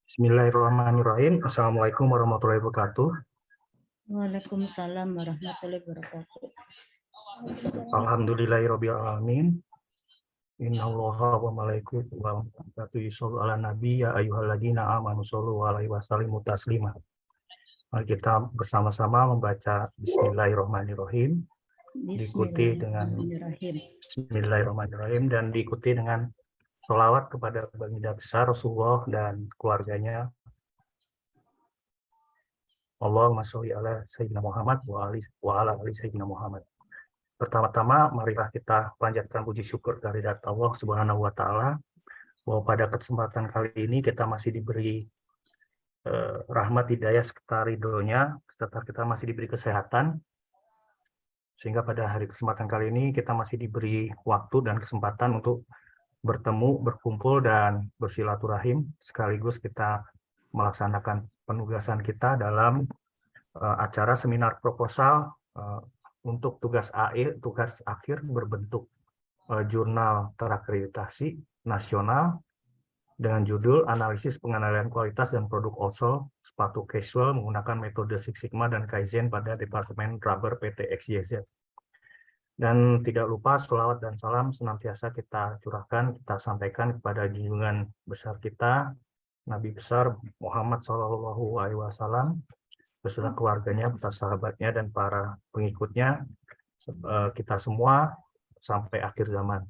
Bismillahirrahmanirrahim. Assalamualaikum warahmatullahi wabarakatuh. Waalaikumsalam warahmatullahi wabarakatuh. Alhamdulillahirabbil alamin. Innallaha wa malaikatahu yusholluna 'alan nabi ya ayyuhalladzina amanu shollu 'alaihi wa sallimu taslima. Mari kita bersama-sama membaca Bismillahirrahmanirrahim. Diikuti dengan Bismillahirrahmanirrahim dan diikuti dengan sholawat kepada baginda besar Rasulullah dan keluarganya. Allahumma sholli ala sayyidina Muhammad wa ala ali sayyidina Muhammad. Pertama-tama marilah kita panjatkan puji syukur kehadirat Allah Subhanahu wa taala bahwa pada kesempatan kali ini kita masih diberi rahmat hidayah serta ridhonya, serta kita masih diberi kesehatan, sehingga pada hari kesempatan kali ini kita masih diberi waktu dan kesempatan untuk bertemu, berkumpul dan bersilaturahim, sekaligus kita melaksanakan penugasan kita dalam acara seminar proposal untuk tugas akhir berbentuk jurnal terakreditasi nasional dengan judul Analisis Pengendalian Kualitas dan Produk Outsole Sepatu Casual menggunakan metode Six Sigma dan Kaizen pada Departemen Rubber PT XYZ. Dan tidak lupa sholawat dan salam senantiasa kita curahkan, kita sampaikan kepada junjungan besar kita, Nabi besar Muhammad SAW, beserta keluarganya, beserta sahabatnya, dan para pengikutnya, kita semua sampai akhir zaman.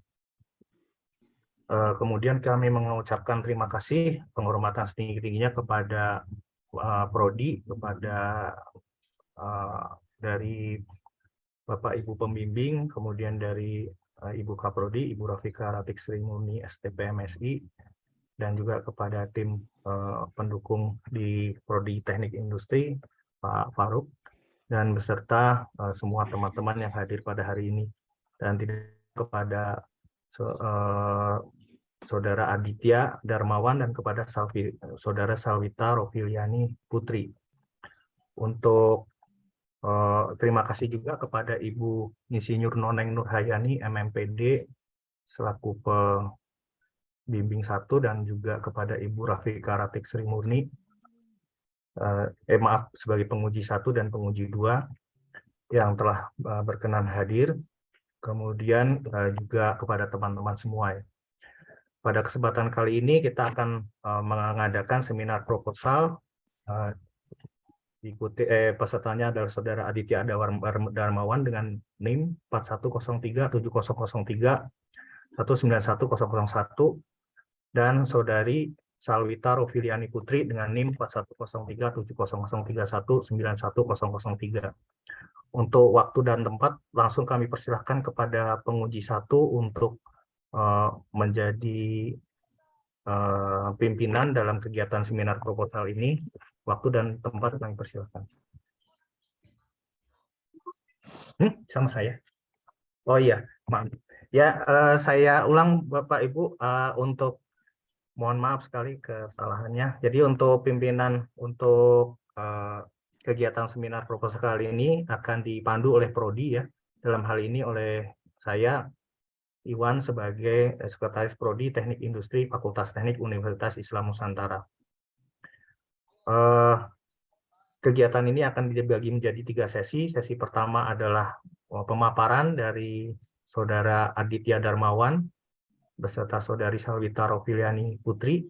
Kemudian kami mengucapkan terima kasih, penghormatan setinggi-tingginya kepada Prodi, kepada dari Bapak Ibu Pembimbing, kemudian dari Ibu Kaprodi, Ibu Rafika Ratik Sri Murni STP MSI, dan juga kepada tim pendukung di Prodi Teknik Industri, Pak Faruk, dan beserta semua teman-teman yang hadir pada hari ini. Dan tidak kepada Saudara Aditya Darmawan dan kepada Saudara Salwita Roviliani Putri. Untuk terima kasih juga kepada Ibu Insinyur Noneng Nurhayani MMPD selaku pembimbing 1 dan juga kepada Ibu Rafika Ratik Sri Murni sebagai penguji 1 dan penguji 2 yang telah berkenan hadir. Kemudian juga kepada teman-teman semua ya. Pada kesempatan kali ini kita akan mengadakan seminar proposal. Diikuti pesertanya adalah Saudara Aditya Darmawan dengan NIM 41037003 191001 dan Saudari Salwita Roviliani Putri dengan NIM 41037031 91003. Untuk waktu dan tempat langsung kami persilahkan kepada penguji 1 untuk menjadi pimpinan dalam kegiatan seminar proposal ini. Waktu dan tempat kami persilakan. Sama saya. Oh iya, maaf. Ya, saya ulang Bapak Ibu untuk mohon maaf sekali kesalahannya. Jadi untuk pimpinan untuk kegiatan seminar proposal kali ini akan dipandu oleh Prodi ya. Dalam hal ini oleh saya Iwan sebagai Sekretaris Prodi Teknik Industri Fakultas Teknik Universitas Islam Nusantara. Kegiatan ini akan dibagi menjadi 3 sesi. Sesi pertama adalah pemaparan dari Saudara Aditya Darmawan beserta Saudari Salwita Roviliani Putri.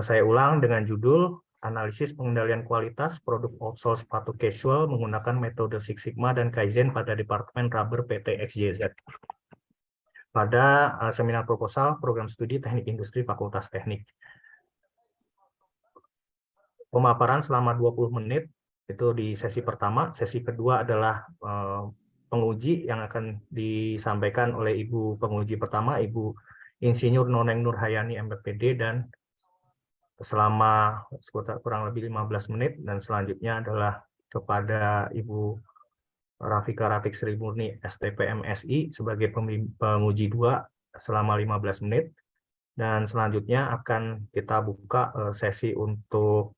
Saya ulang dengan judul Analisis Pengendalian Kualitas Produk Outsole Sepatu Casual menggunakan metode Six Sigma dan Kaizen pada Departemen Rubber PT XYZ. Pada seminar proposal Program Studi Teknik Industri Fakultas Teknik. Pemaparan selama 20 menit itu di sesi pertama. Sesi kedua adalah penguji yang akan disampaikan oleh Ibu penguji pertama, Ibu Insinyur Noneng Nurhayani MPPD, dan selama kurang lebih 15 menit, dan selanjutnya adalah kepada Ibu Rafika Ratik Sri Murni STP MSI sebagai penguji 2 selama 15 menit, dan selanjutnya akan kita buka sesi untuk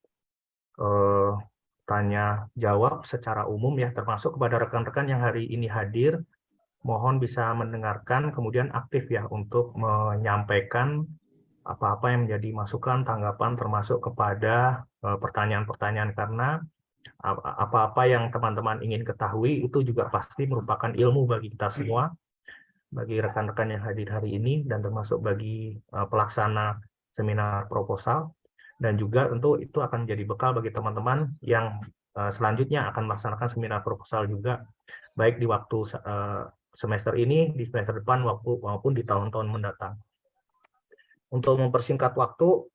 tanya jawab secara umum ya, termasuk kepada rekan-rekan yang hari ini hadir mohon bisa mendengarkan, kemudian aktif ya untuk menyampaikan apa-apa yang menjadi masukan, tanggapan, termasuk kepada pertanyaan-pertanyaan, karena apa-apa yang teman-teman ingin ketahui itu juga pasti merupakan ilmu bagi kita semua, bagi rekan-rekan yang hadir hari ini, dan termasuk bagi pelaksana seminar proposal, dan juga tentu itu akan menjadi bekal bagi teman-teman yang selanjutnya akan melaksanakan seminar proposal juga, baik di waktu semester ini, di semester depan, maupun di tahun-tahun mendatang. Untuk mempersingkat waktu,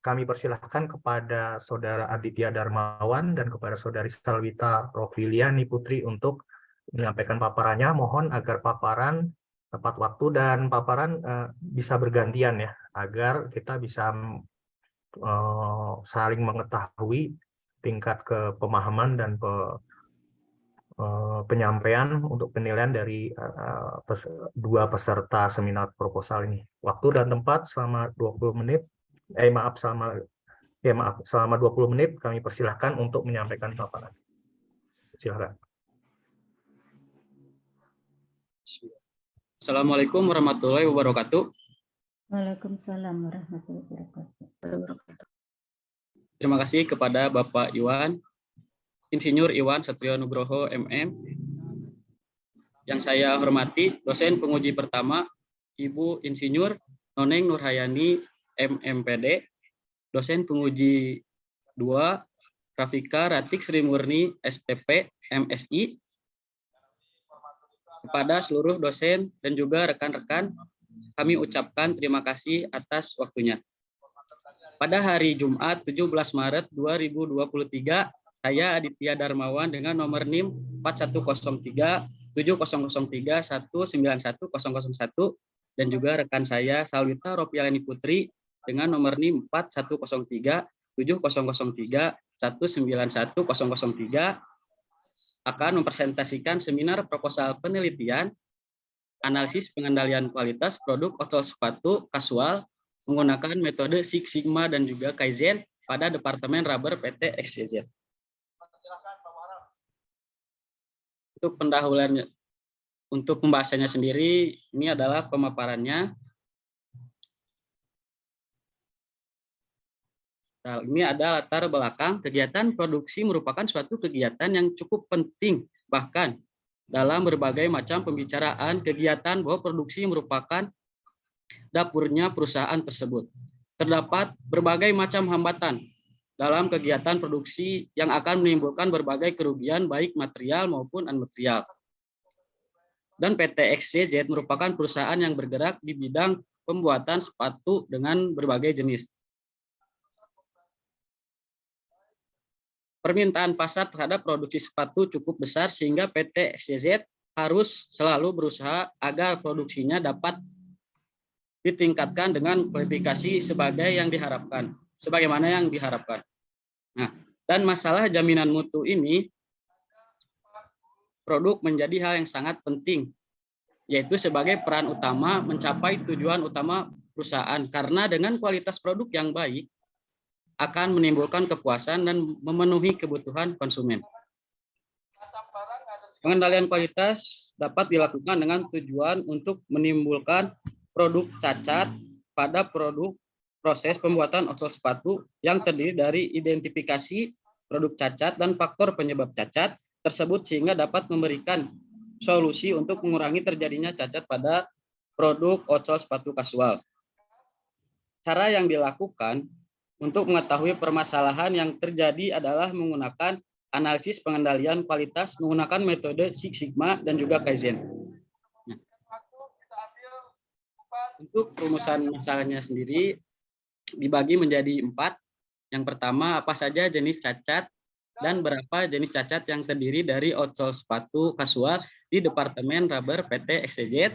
kami persilahkan kepada Saudara Aditya Darmawan dan kepada Saudari Salwita Rofiliani Putri untuk menyampaikan paparannya. Mohon agar paparan tepat waktu dan paparan bisa bergantian ya, agar kita bisa saling mengetahui tingkat kepemahaman dan penyampaian untuk penilaian dari dua peserta seminar proposal ini. Waktu dan tempat selama 20 menit, selama 20 menit kami persilahkan untuk menyampaikan paparan. Silakan. Assalamualaikum warahmatullahi wabarakatuh. Waalaikumsalam warahmatullahi wabarakatuh. Terima kasih kepada Bapak Iwan, Insinyur Iwan Satrio Nugroho MM. Yang saya hormati dosen penguji pertama, Ibu Insinyur Noneng Nurhayani MMPD, dosen penguji 2, Rafika Ratik Sri Murni STP MSI, kepada seluruh dosen dan juga rekan-rekan, kami ucapkan terima kasih atas waktunya. Pada hari Jumat 17 Maret 2023, saya Aditya Darmawan dengan nomor NIM 4103 7003 191 001 dan juga rekan saya Salwita Rofiliani Putri dengan nomor NIM 4103 7003 191 003 akan mempresentasikan seminar proposal penelitian analisis pengendalian kualitas produk ocol sepatu kasual menggunakan metode Six Sigma dan juga Kaizen pada Departemen Rubber PT XYZ. Untuk pendahuluannya, untuk pembahasannya sendiri, ini adalah pemaparannya. Nah, ini ada latar belakang. Kegiatan produksi merupakan suatu kegiatan yang cukup penting, bahkan dalam berbagai macam pembicaraan kegiatan bahwa produksi merupakan dapurnya perusahaan tersebut. Terdapat berbagai macam hambatan dalam kegiatan produksi yang akan menimbulkan berbagai kerugian baik material maupun non-material. Dan PT XYZ merupakan perusahaan yang bergerak di bidang pembuatan sepatu dengan berbagai jenis. Permintaan pasar terhadap produksi sepatu cukup besar sehingga PT XYZ harus selalu berusaha agar produksinya dapat ditingkatkan dengan kualifikasi sebagaimana yang diharapkan. Nah, dan masalah jaminan mutu ini produk menjadi hal yang sangat penting, yaitu sebagai peran utama mencapai tujuan utama perusahaan, karena dengan kualitas produk yang baik akan menimbulkan kepuasan dan memenuhi kebutuhan konsumen. Pengendalian kualitas dapat dilakukan dengan tujuan untuk menimbulkan produk cacat pada produk proses pembuatan ocol sepatu yang terdiri dari identifikasi produk cacat dan faktor penyebab cacat tersebut sehingga dapat memberikan solusi untuk mengurangi terjadinya cacat pada produk ocol sepatu kasual. Cara yang dilakukan untuk mengetahui permasalahan yang terjadi adalah menggunakan analisis pengendalian kualitas menggunakan metode Six Sigma dan juga Kaizen. Nah, untuk rumusan masalahnya sendiri dibagi menjadi 4. Yang pertama, apa saja jenis cacat dan berapa jenis cacat yang terdiri dari ocol sepatu kasual di Departemen Rubber PT XYZ.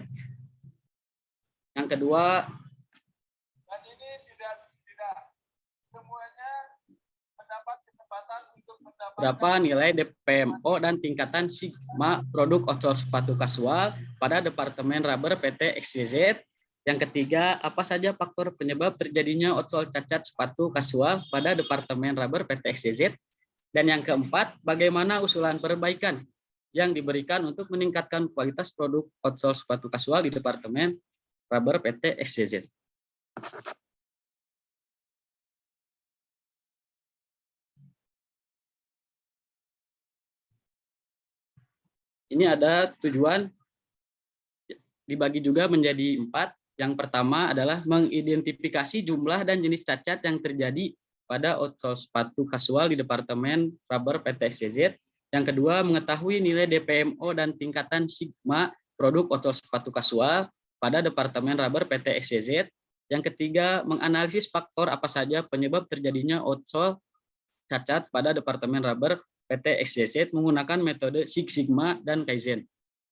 Yang kedua, berapa nilai DPMO dan tingkatan sigma produk ocol sepatu kasual pada Departemen Rubber PT XYZ. Yang ketiga, apa saja faktor penyebab terjadinya ocol cacat sepatu kasual pada Departemen Rubber PT XYZ. Dan yang keempat, bagaimana usulan perbaikan yang diberikan untuk meningkatkan kualitas produk outsole sepatu kasual di Departemen Rubber PT XYZ. Ini ada tujuan, dibagi juga menjadi 4. Yang pertama adalah mengidentifikasi jumlah dan jenis cacat yang terjadi pada outsole sepatu kasual di Departemen Rubber PT XYZ. Yang kedua, mengetahui nilai DPMO dan tingkatan sigma produk outsole sepatu kasual pada Departemen Rubber PT XYZ. Yang ketiga, menganalisis faktor apa saja penyebab terjadinya outsole cacat pada Departemen Rubber PT XYZ menggunakan metode Six Sigma dan Kaizen.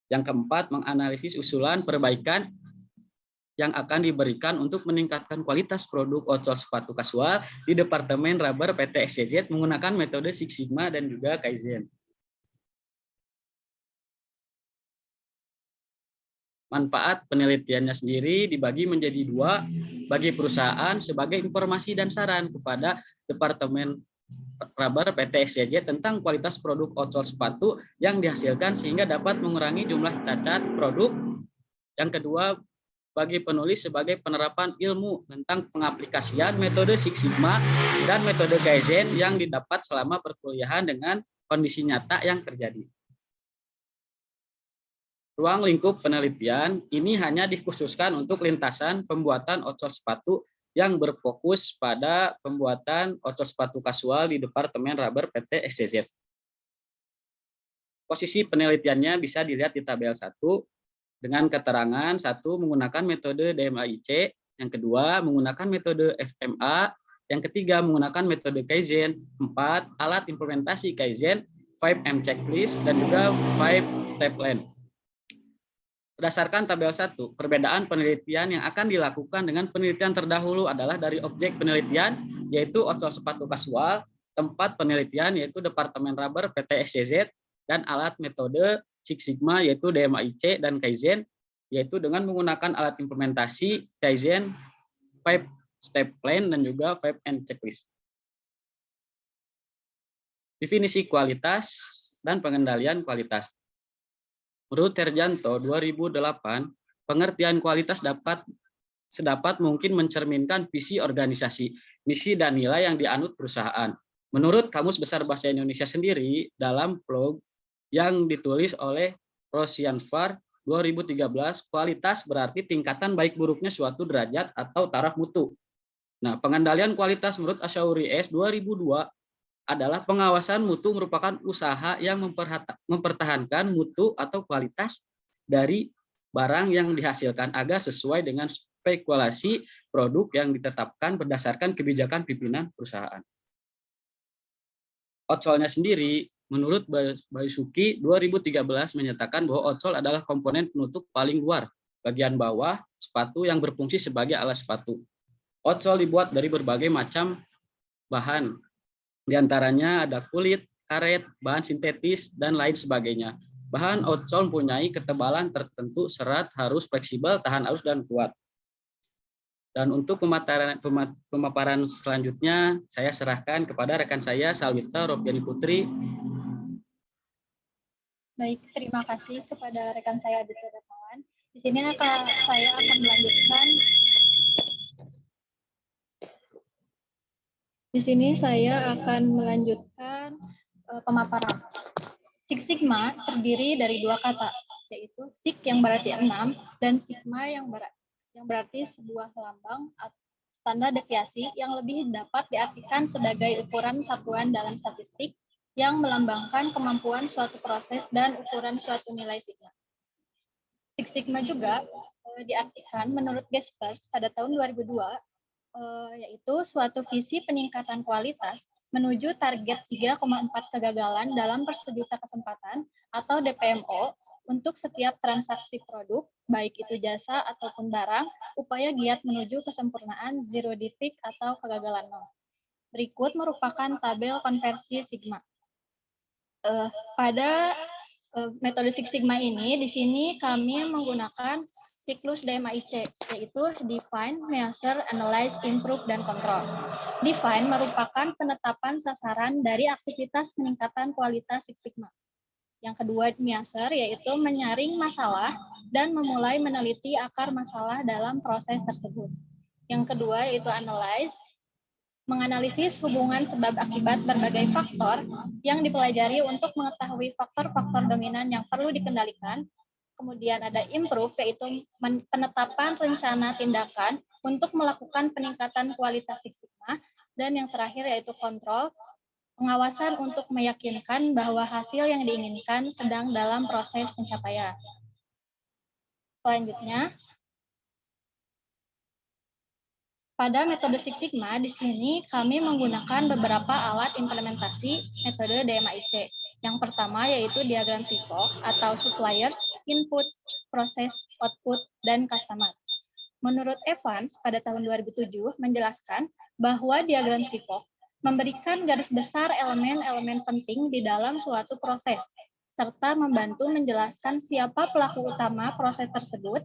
Yang keempat, menganalisis usulan perbaikan yang akan diberikan untuk meningkatkan kualitas produk outsole sepatu kasual di Departemen Rubber PT XYZ menggunakan metode Six Sigma dan juga Kaizen. Manfaat penelitiannya sendiri dibagi menjadi 2, bagi perusahaan sebagai informasi dan saran kepada Departemen Rubber PT XYZ tentang kualitas produk outsole sepatu yang dihasilkan sehingga dapat mengurangi jumlah cacat produk. Yang kedua, bagi penulis sebagai penerapan ilmu tentang pengaplikasian metode Six Sigma dan metode Kaizen yang didapat selama perkuliahan dengan kondisi nyata yang terjadi. Ruang lingkup penelitian ini hanya dikhususkan untuk lintasan pembuatan outsole sepatu yang berfokus pada pembuatan outsole sepatu kasual di Departemen Rubber PT XYZ. Posisi penelitiannya bisa dilihat di tabel 1 dengan keterangan 1 menggunakan metode DMAIC, yang kedua menggunakan metode FMA, yang ketiga menggunakan metode Kaizen, 4 alat implementasi Kaizen, 5M checklist dan juga 5 step plan. Berdasarkan tabel 1, perbedaan penelitian yang akan dilakukan dengan penelitian terdahulu adalah dari objek penelitian, yaitu outsole sepatu kasual, tempat penelitian, yaitu Departemen Rubber PT XYZ, dan alat metode Six Sigma, yaitu DMAIC dan Kaizen, yaitu dengan menggunakan alat implementasi Kaizen, 5 step plan, dan juga 5M checklist. Definisi kualitas dan pengendalian kualitas. Menurut Terjanto 2008, pengertian kualitas sedapat mungkin mencerminkan visi organisasi, misi dan nilai yang dianut perusahaan. Menurut Kamus Besar Bahasa Indonesia sendiri, dalam blog yang ditulis oleh Rosianfar 2013, kualitas berarti tingkatan baik buruknya suatu derajat atau taraf mutu. Nah, pengendalian kualitas menurut Ashauri S 2002 adalah pengawasan mutu merupakan usaha yang mempertahankan mutu atau kualitas dari barang yang dihasilkan agar sesuai dengan spekulasi produk yang ditetapkan berdasarkan kebijakan pimpinan perusahaan. Outsole-nya sendiri, menurut Bayusuki 2013 menyatakan bahwa outsole adalah komponen penutup paling luar, bagian bawah sepatu yang berfungsi sebagai alas sepatu. Outsole dibuat dari berbagai macam bahan, di antaranya ada kulit, karet, bahan sintetis, dan lain sebagainya. Bahan outsole mempunyai ketebalan tertentu, serat harus fleksibel, tahan arus, dan kuat. Dan untuk pemaparan selanjutnya, saya serahkan kepada rekan saya, Salwita Ropiani Putri. Baik, terima kasih kepada rekan saya, Aditya Darmawan. Di sini saya akan melanjutkan. Di sini saya akan melanjutkan pemaparan. Six Sigma terdiri dari 2 kata, yaitu Six yang berarti 6 dan Sigma yang berarti sebuah lambang standar deviasi yang lebih dapat diartikan sebagai ukuran satuan dalam statistik yang melambangkan kemampuan suatu proses dan ukuran suatu nilai sigma. Six Sigma juga diartikan menurut Gaspers pada tahun 2002, yaitu suatu visi peningkatan kualitas menuju target 3,4 kegagalan dalam per sejuta kesempatan atau DPMO untuk setiap transaksi produk, baik itu jasa ataupun barang, upaya giat menuju kesempurnaan zero defect atau kegagalan nol. Berikut merupakan tabel konversi sigma. Pada metode Six Sigma ini, di sini kami menggunakan siklus DMAIC, yaitu Define, Measure, Analyze, Improve, dan Control. Define merupakan penetapan sasaran dari aktivitas peningkatan kualitas Six Sigma. Yang kedua, measure, yaitu menyaring masalah dan memulai meneliti akar masalah dalam proses tersebut. Yang kedua, yaitu analyze, menganalisis hubungan sebab akibat berbagai faktor yang dipelajari untuk mengetahui faktor-faktor dominan yang perlu dikendalikan. Kemudian ada improve, yaitu penetapan rencana tindakan untuk melakukan peningkatan kualitas Six Sigma. Dan yang terakhir yaitu kontrol, pengawasan untuk meyakinkan bahwa hasil yang diinginkan sedang dalam proses pencapaian. Selanjutnya, pada metode Six Sigma, di sini kami menggunakan beberapa alat implementasi metode DMAIC. Yang pertama yaitu diagram SIPOC atau suppliers, input, proses, output, dan customer. Menurut Evans, pada tahun 2007 menjelaskan bahwa diagram SIPOC memberikan garis besar elemen-elemen penting di dalam suatu proses, serta membantu menjelaskan siapa pelaku utama proses tersebut,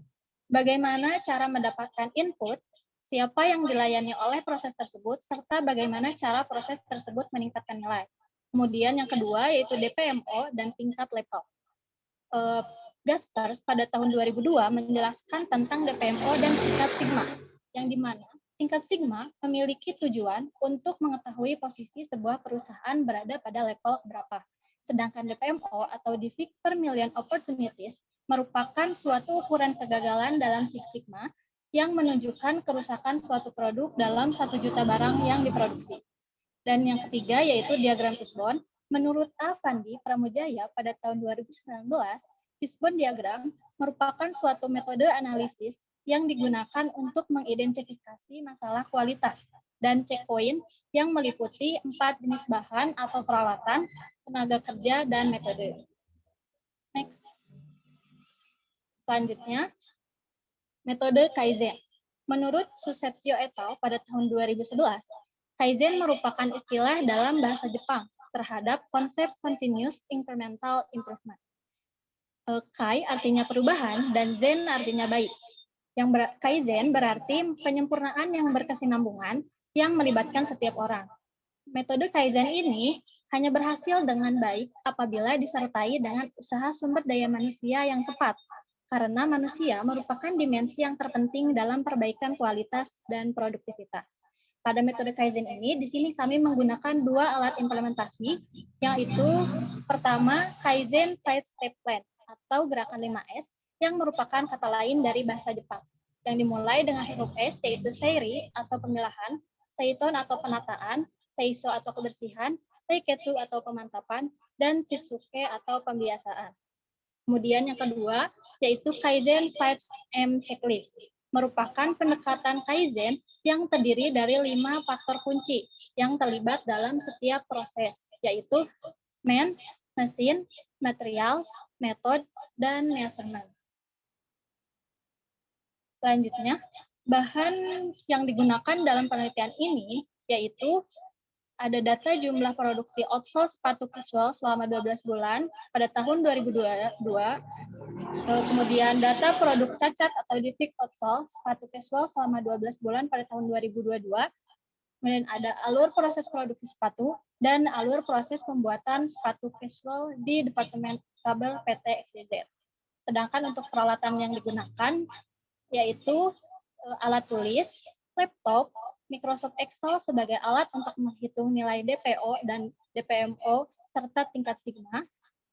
bagaimana cara mendapatkan input, siapa yang dilayani oleh proses tersebut, serta bagaimana cara proses tersebut meningkatkan nilai. Kemudian yang kedua yaitu DPMO dan tingkat level. Gaspers pada tahun 2002 menjelaskan tentang DPMO dan tingkat sigma, yang dimana tingkat sigma memiliki tujuan untuk mengetahui posisi sebuah perusahaan berada pada level berapa. Sedangkan DPMO atau Defect per Million Opportunities merupakan suatu ukuran kegagalan dalam Six Sigma yang menunjukkan kerusakan suatu produk dalam 1 juta barang yang diproduksi. Dan yang ketiga yaitu diagram Fishbone. Menurut Avandi Pramujaya pada tahun 2019, Fishbone diagram merupakan suatu metode analisis yang digunakan untuk mengidentifikasi masalah kualitas dan checkpoint yang meliputi 4 jenis bahan atau peralatan, tenaga kerja, dan metode. Next. Selanjutnya, metode Kaizen. Menurut Susetyo et al. Pada tahun 2011, Kaizen merupakan istilah dalam bahasa Jepang terhadap konsep continuous incremental improvement. Kai artinya perubahan dan Zen artinya baik. Kaizen berarti penyempurnaan yang berkesinambungan yang melibatkan setiap orang. Metode Kaizen ini hanya berhasil dengan baik apabila disertai dengan usaha sumber daya manusia yang tepat, karena manusia merupakan dimensi yang terpenting dalam perbaikan kualitas dan produktivitas. Pada metode Kaizen ini, di sini kami menggunakan 2 alat implementasi, yaitu pertama Kaizen 5-Step Plan atau gerakan 5S, yang merupakan kata lain dari bahasa Jepang, yang dimulai dengan huruf S, yaitu Seiri atau pemilahan, Seiton atau penataan, Seiso atau kebersihan, Seiketsu atau pemantapan, dan Shitsuke atau pembiasaan. Kemudian yang kedua, yaitu Kaizen 5M Checklist, merupakan pendekatan Kaizen yang terdiri dari 5 faktor kunci yang terlibat dalam setiap proses, yaitu man, mesin, material, metode, dan measurement. Selanjutnya, bahan yang digunakan dalam penelitian ini yaitu ada data jumlah produksi outsole sepatu casual selama 12 bulan pada tahun 2022, kemudian data produk cacat atau defect outsole sepatu casual selama 12 bulan pada tahun 2022, kemudian ada alur proses produksi sepatu dan alur proses pembuatan sepatu casual di Departemen Rubber PT XYZ. Sedangkan untuk peralatan yang digunakan yaitu alat tulis, laptop, Microsoft Excel sebagai alat untuk menghitung nilai DPO dan DPMO serta tingkat sigma,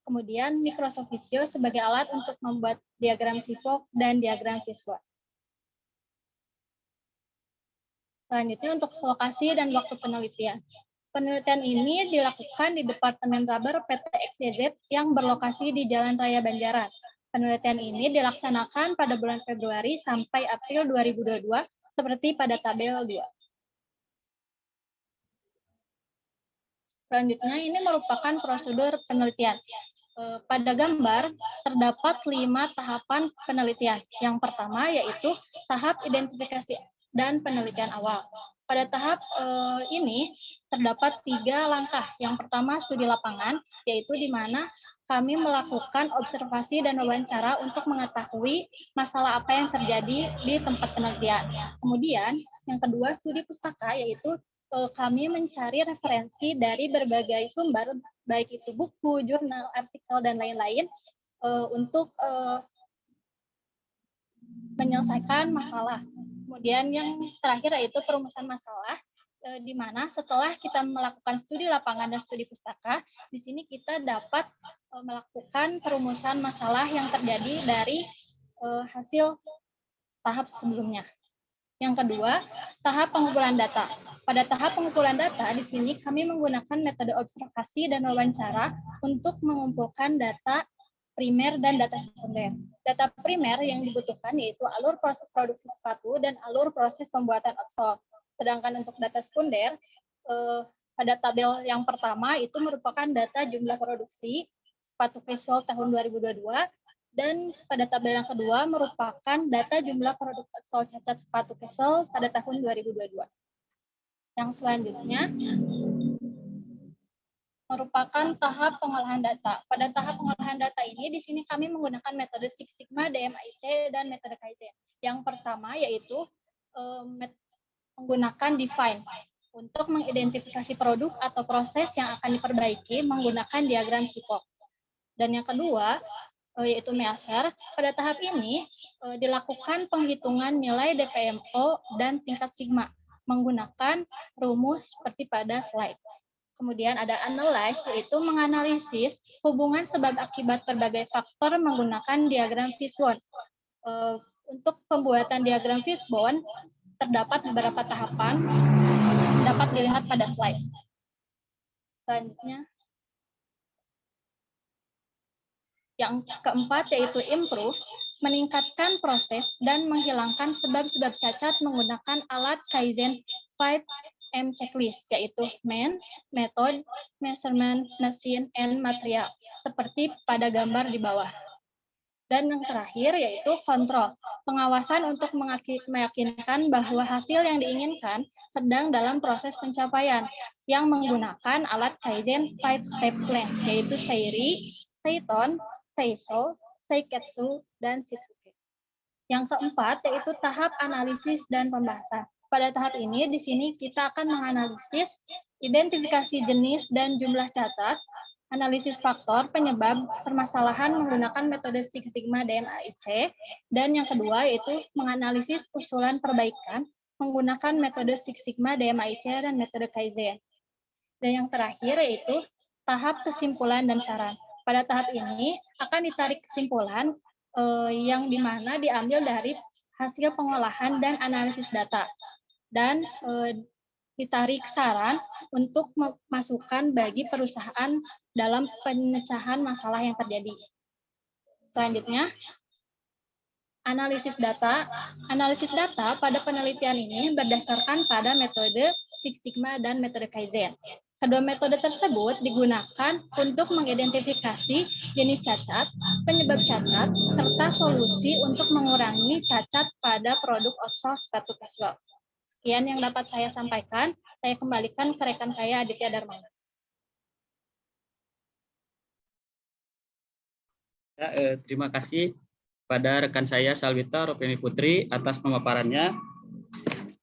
kemudian Microsoft Visio sebagai alat untuk membuat diagram SIPOC dan diagram Fishbone. Selanjutnya untuk lokasi dan waktu penelitian. Penelitian ini dilakukan di Departemen Rubber PT XYZ yang berlokasi di Jalan Raya Banjaran. Penelitian ini dilaksanakan pada bulan Februari sampai April 2022 seperti pada tabel 2. Selanjutnya ini merupakan prosedur penelitian. Pada gambar terdapat 5 tahapan penelitian. Yang pertama yaitu tahap identifikasi dan penelitian awal. Pada tahap ini terdapat 3 langkah. Yang pertama studi lapangan, yaitu di mana kami melakukan observasi dan wawancara untuk mengetahui masalah apa yang terjadi di tempat penelitian. Kemudian yang kedua studi pustaka, yaitu kami mencari referensi dari berbagai sumber, baik itu buku, jurnal, artikel, dan lain-lain, untuk menyelesaikan masalah. Kemudian yang terakhir yaitu perumusan masalah, di mana setelah kita melakukan studi lapangan dan studi pustaka, di sini kita dapat melakukan perumusan masalah yang terjadi dari hasil tahap sebelumnya. Yang kedua, tahap pengumpulan data. Pada tahap pengumpulan data, di sini kami menggunakan metode observasi dan wawancara untuk mengumpulkan data primer dan data sekunder. Data primer yang dibutuhkan yaitu alur proses produksi sepatu dan alur proses pembuatan outsole. Sedangkan untuk data sekunder, pada tabel yang pertama itu merupakan data jumlah produksi sepatu casual tahun 2022, dan pada tabel yang kedua merupakan data jumlah produk outsole cacat sepatu casual pada tahun 2022. Yang selanjutnya merupakan tahap pengolahan data. Pada tahap pengolahan data ini, di sini kami menggunakan metode Six Sigma, DMAIC, dan metode Kaizen. Yang pertama yaitu menggunakan define untuk mengidentifikasi produk atau proses yang akan diperbaiki menggunakan diagram SIPOC. Dan yang kedua yaitu measure. Pada tahap ini dilakukan penghitungan nilai DPMO dan tingkat sigma menggunakan rumus seperti pada slide. Kemudian ada analyze, yaitu menganalisis hubungan sebab akibat berbagai faktor menggunakan diagram Fishbone. Untuk pembuatan diagram Fishbone terdapat beberapa tahapan, dapat dilihat pada slide. Selanjutnya, yang keempat yaitu improve, meningkatkan proses dan menghilangkan sebab-sebab cacat menggunakan alat Kaizen 5M checklist, yaitu man, method, measurement, machine, and material, seperti pada gambar di bawah. Dan yang terakhir yaitu kontrol, pengawasan untuk meyakinkan bahwa hasil yang diinginkan sedang dalam proses pencapaian yang menggunakan alat Kaizen 5-step plan, yaitu Seiri, Seiton, Seiso, Seiketsu, dan Shitsuke. Yang keempat yaitu tahap analisis dan pembahasan. Pada tahap ini, di sini kita akan menganalisis identifikasi jenis dan jumlah cacat, analisis faktor penyebab permasalahan menggunakan metode Six Sigma DMAIC, dan yang kedua yaitu menganalisis usulan perbaikan menggunakan metode Six Sigma DMAIC dan metode Kaizen. Dan yang terakhir yaitu tahap kesimpulan dan saran. Pada tahap ini akan ditarik kesimpulan yang dimana diambil dari hasil pengolahan dan analisis data, dan ditarik saran untuk masukan bagi perusahaan dalam pemecahan masalah yang terjadi. Selanjutnya, analisis data. Analisis data pada penelitian ini berdasarkan pada metode Six Sigma dan metode Kaizen. Kedua metode tersebut digunakan untuk mengidentifikasi jenis cacat, penyebab cacat, serta solusi untuk mengurangi cacat pada produk outsole sepatu casual. Sekian yang dapat saya sampaikan. Saya kembalikan ke rekan saya Aditya Darmawan. Terima kasih pada rekan saya Salwita Ropiani Putri atas pemaparannya.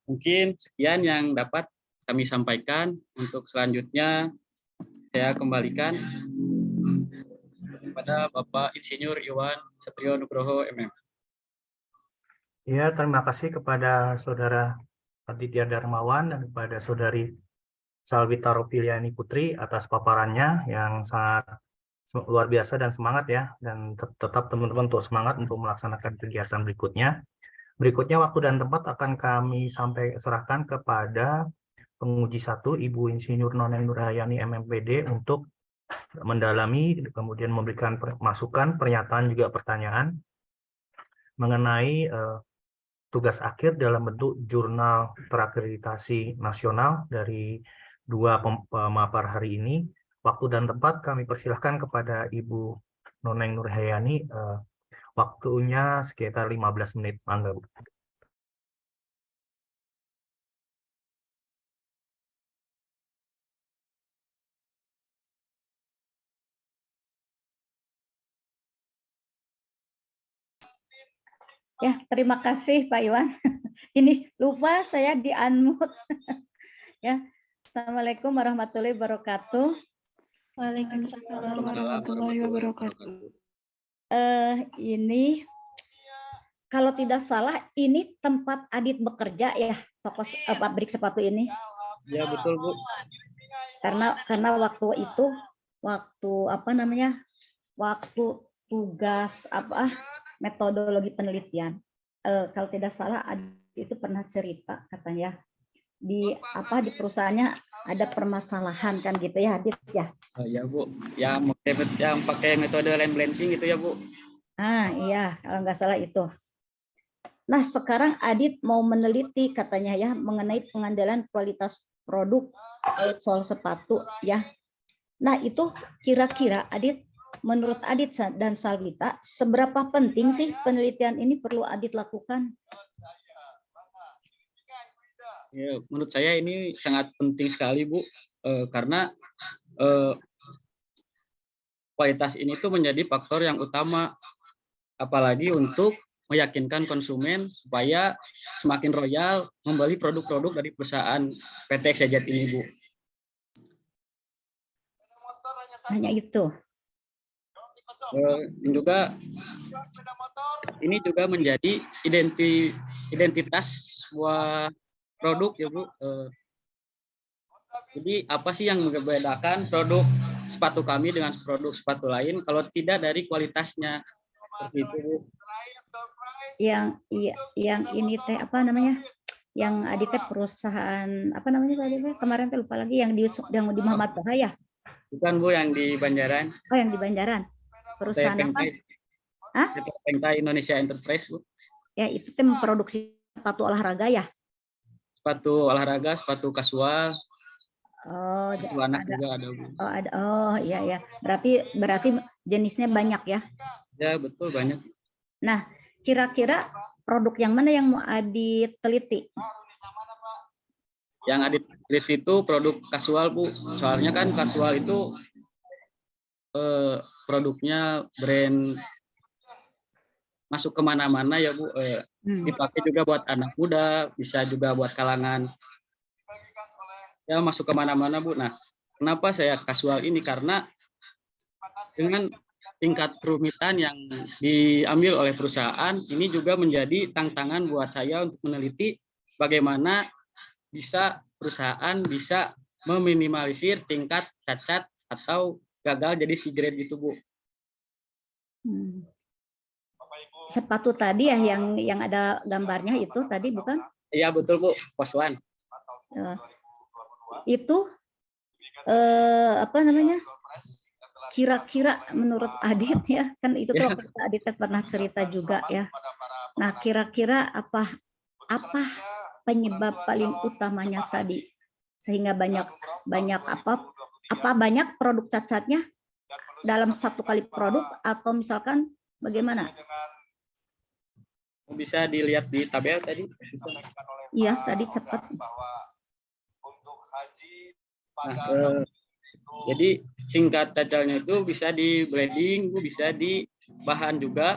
Mungkin sekian yang dapat kami sampaikan. Untuk selanjutnya saya kembalikan kepada Bapak Insinyur Iwan Satrio Nugroho MM. Ya, terima kasih kepada Saudara Aditya Darmawan dan kepada Saudari Salwita Ropiani Putri atas paparannya yang sangat luar biasa dan semangat ya, dan tetap teman-teman untuk semangat untuk melaksanakan kegiatan berikutnya. Berikutnya waktu dan tempat akan kami serahkan kepada penguji 1 Ibu Insinyur Noneng Nurhayani MMPD untuk mendalami kemudian memberikan masukan, pernyataan juga pertanyaan mengenai tugas akhir dalam bentuk jurnal terakreditasi nasional dari 2 pemapar hari ini. Waktu dan tempat kami persilahkan kepada Ibu Noneng Nurhayani, waktunya sekitar 15 menit. Mangga, Bu. Ya, terima kasih Pak Iwan. Ini lupa saya di-unmute. Ya, Assalamualaikum warahmatullahi wabarakatuh. Waalaikumsalam warahmatullahi wabarakatuh. Ini kalau tidak salah ini tempat Adit bekerja ya, toko pabrik sepatu ini. Ya betul Bu. Karena waktu itu waktu tugas metodologi penelitian. Kalau tidak salah Adit itu pernah cerita katanya di perusahaannya ada permasalahan kan gitu ya Adit ya. Ya Bu, yang pakai metode line balancing gitu ya Bu. Iya, kalau nggak salah itu. Nah, sekarang Adit mau meneliti katanya ya mengenai pengandalan kualitas produk outsole sepatu ya. Nah, itu kira-kira menurut Adit dan Salvita, seberapa penting sih penelitian ini perlu Adit lakukan? Ya, menurut saya ini sangat penting sekali Bu, karena kualitas ini tuh menjadi faktor yang utama, apalagi untuk meyakinkan konsumen supaya semakin royal membeli produk-produk dari perusahaan PT XYZ ini Bu. Hanya itu. Dan juga ini juga menjadi identitas sebuah produk ya Bu. Jadi apa sih yang membedakan produk sepatu kami dengan produk sepatu lain kalau tidak dari kualitasnya seperti itu Bu. Yang ini teh Yang Adit teh perusahaan tadi kemarin lupa lagi yang di Muhammad Toha ya? Bukan Bu, yang di Banjaran. Oh, yang di Banjaran. Perusahaan apa? Pengtai Indonesia Enterprise Bu. Ya itu teh memproduksi sepatu olahraga ya? Sepatu olahraga, sepatu kasual. Oh, sepatu anak juga ada Bu. Oh, ada. Oh, iya ya. Berarti jenisnya banyak ya? Ya, betul banyak. Nah, kira-kira produk yang mana yang mau Adit teliti? Yang Adit teliti itu produk kasual Bu. Soalnya kan kasual itu produknya brand masuk kemana-mana ya Bu. Dipakai juga buat anak muda, bisa juga buat kalangan ya masuk kemana-mana Bu. Nah, kenapa saya kasual ini? Karena dengan tingkat kerumitan yang diambil oleh perusahaan, ini juga menjadi tantangan buat saya untuk meneliti bagaimana perusahaan bisa meminimalisir tingkat cacat atau gagal jadi C grade gitu Bu. Sepatu tadi ya yang ada gambarnya itu tadi bukan? Iya betul Bu, Poswan. Itu kira-kira menurut Adit ya, kan itu tuh Adit pernah cerita juga ya. Nah, kira-kira apa penyebab paling utamanya tadi sehingga banyak produk cacatnya dalam satu kali produk, atau misalkan bagaimana? Bisa dilihat di tabel tadi. Iya, tadi cepat. Nah, jadi tingkat cacatnya itu bisa di bleeding, bisa di bahan juga.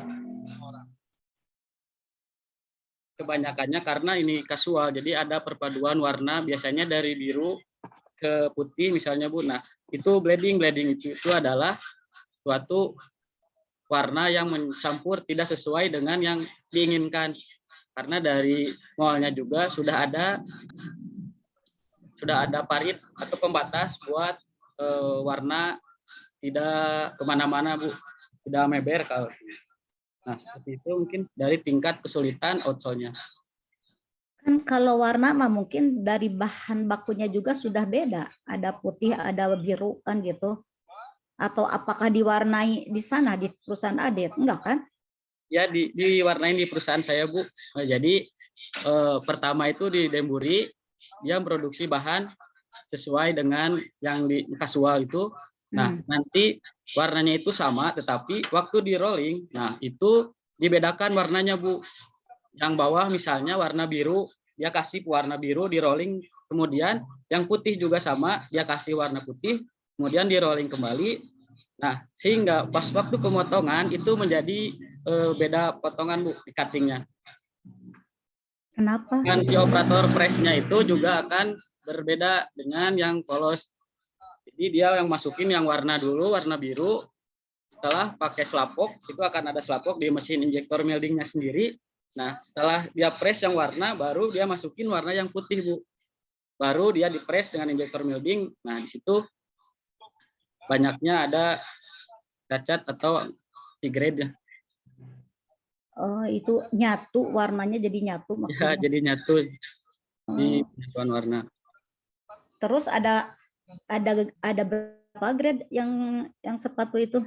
Kebanyakannya karena ini kasual, jadi ada perpaduan warna biasanya dari biru ke putih misalnya Bu. Nah, itu bleeding itu adalah suatu warna yang mencampur tidak sesuai dengan yang diinginkan. Karena dari mallnya juga sudah ada parit atau pembatas buat warna tidak kemana-mana Bu, tidak meber kalau. Nah, seperti itu mungkin dari tingkat kesulitan outsole-nya. Kan kalau warna mah mungkin dari bahan bakunya juga sudah beda. Ada putih, ada biru kan gitu. Atau apakah diwarnai di sana di perusahaan Adit? Enggak kan? Ya, diwarnain di perusahaan saya Bu. Nah, jadi pertama itu di Demburi, dia memproduksi bahan sesuai dengan yang di kasual itu. Nah, nanti warnanya itu sama, tetapi waktu di rolling, nah itu dibedakan warnanya Bu. Yang bawah misalnya warna biru, dia kasih warna biru di rolling, kemudian yang putih juga sama, dia kasih warna putih, kemudian di rolling kembali. Nah, sehingga pas waktu pemotongan itu menjadi beda potongan Bu di cuttingnya. Kenapa? Dan si operator press-nya itu juga akan berbeda dengan yang polos. Jadi dia yang masukin yang warna dulu, warna biru. Setelah pakai selapok, itu akan ada selapok di mesin injektor meldingnya sendiri. Nah, setelah dia press yang warna, baru dia masukin warna yang putih, Bu. Baru dia dipres dengan injektor melding. Nah, di situ banyaknya ada cacat atau anti-grade ya. Oh, itu nyatu, warnanya jadi nyatu Ya, maksudnya. jadi nyatu di Oh, penyatuan warna. terus ada berapa grade yang sepatu itu?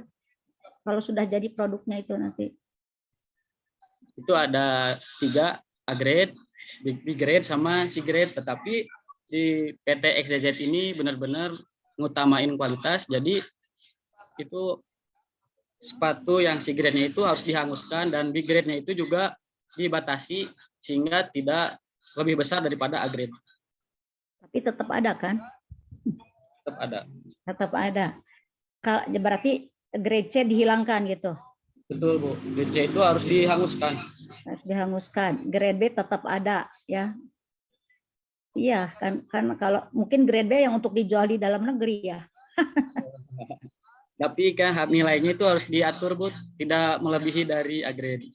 Kalau sudah jadi produknya itu nanti. Itu ada 3, A grade, B grade, sama C grade. Tetapi di PT XYZ ini benar-benar ngutamain kualitas. Jadi itu sepatu yang C grade-nya itu harus dihanguskan dan B grade-nya itu juga dibatasi sehingga tidak lebih besar daripada A grade. Tapi tetap ada kan? Tetap ada. Tetap ada. Berarti grade C dihilangkan gitu. Betul, Bu. Grade C itu harus dihanguskan. Harus dihanguskan. Grade B tetap ada ya. Iya, kan kalau mungkin grade B yang untuk dijual di dalam negeri ya. Tapi kan nilainya itu harus diatur, Bu, tidak melebihi dari A grade.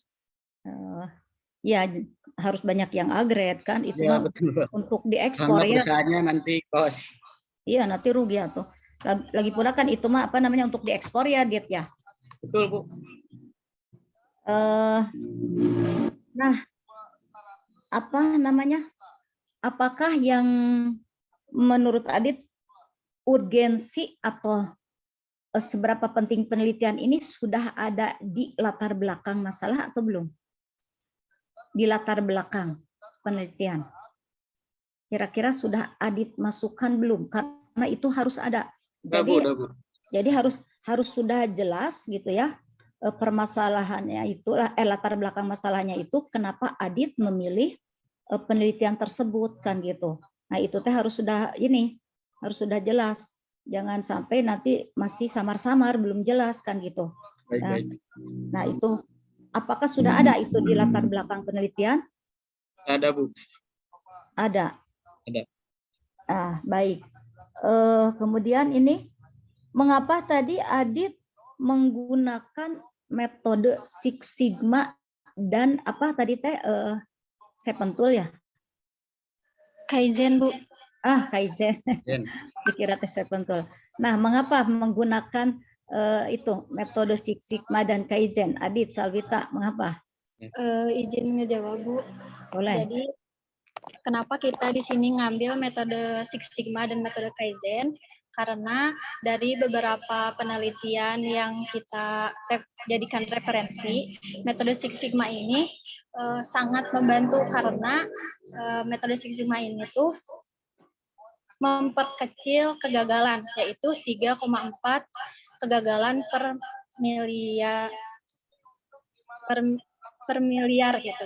Ya, harus banyak yang A grade kan, itu Ya, mah betul. untuk diekspor Karena ya. perusahaannya nanti kos. Iya, nanti rugi ya tuh. Lagi pula kan itu mah apa namanya untuk diekspor ya, Dit ya. Betul, Bu. Nah, apa namanya? Apakah yang menurut Adit urgensi atau seberapa penting penelitian ini sudah ada di latar belakang masalah atau belum? Di latar belakang penelitian. Kira-kira sudah Adit masukkan belum? Karena itu harus ada. Jadi harus sudah jelas gitu ya permasalahannya itu, latar belakang masalahnya itu kenapa Adit memilih penelitian tersebut kan gitu. Nah itu teh harus sudah jelas. Jangan sampai nanti masih samar-samar belum jelas kan gitu. Nah itu apakah sudah ada itu di latar belakang penelitian? Ada, Bu. Ada. Ada. Baik. Kemudian ini mengapa tadi Adit menggunakan metode Six Sigma dan apa tadi teh Sepentul ya? Kaizen, Bu. Kaizen. Dikira teh Sepentul. Nah, mengapa menggunakan itu metode Six Sigma dan Kaizen? Adit, Salvita, mengapa? Izin ngejawab, Bu. Boleh. Jadi kenapa kita di sini ngambil metode Six Sigma dan metode Kaizen? Karena dari beberapa penelitian yang kita jadikan referensi, metode Six Sigma ini sangat membantu karena metode Six Sigma ini tuh memperkecil kegagalan, yaitu 3,4 kegagalan per miliar gitu.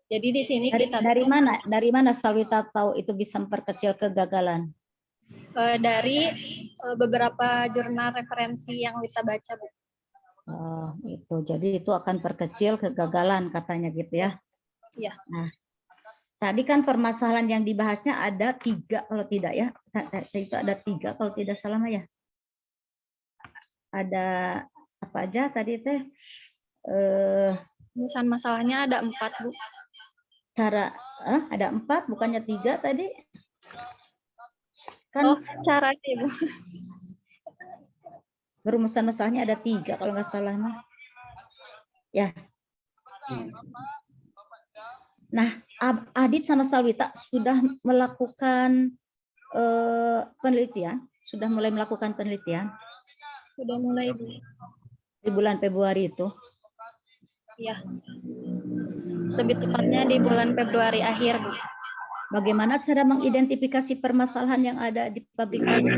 Jadi di sini dari mana Salwita tahu itu bisa memperkecil kegagalan? Dari beberapa jurnal referensi yang kita baca, Bu. Itu. Jadi itu akan perkecil kegagalan katanya gitu ya. Iya. Nah, tadi kan permasalahan yang dibahasnya ada 3 kalau tidak ya. Itu ada 3 kalau tidak salah ya. Ada apa aja tadi teh? Misalnya masalahnya ada 4, Bu. Ada 4 bukannya 3 tadi? Kan caranya, Bu. Perumusan masalahnya ada 3 kalau nggak salah mah. Ya. Nah, Adit sama Salwita sudah melakukan penelitian, sudah mulai melakukan penelitian. Sudah mulai, Bu. Di bulan Februari itu. Iya. Lebih tepatnya di bulan Februari akhir, Bu. Bagaimana cara mengidentifikasi permasalahan yang ada di pabrik produk?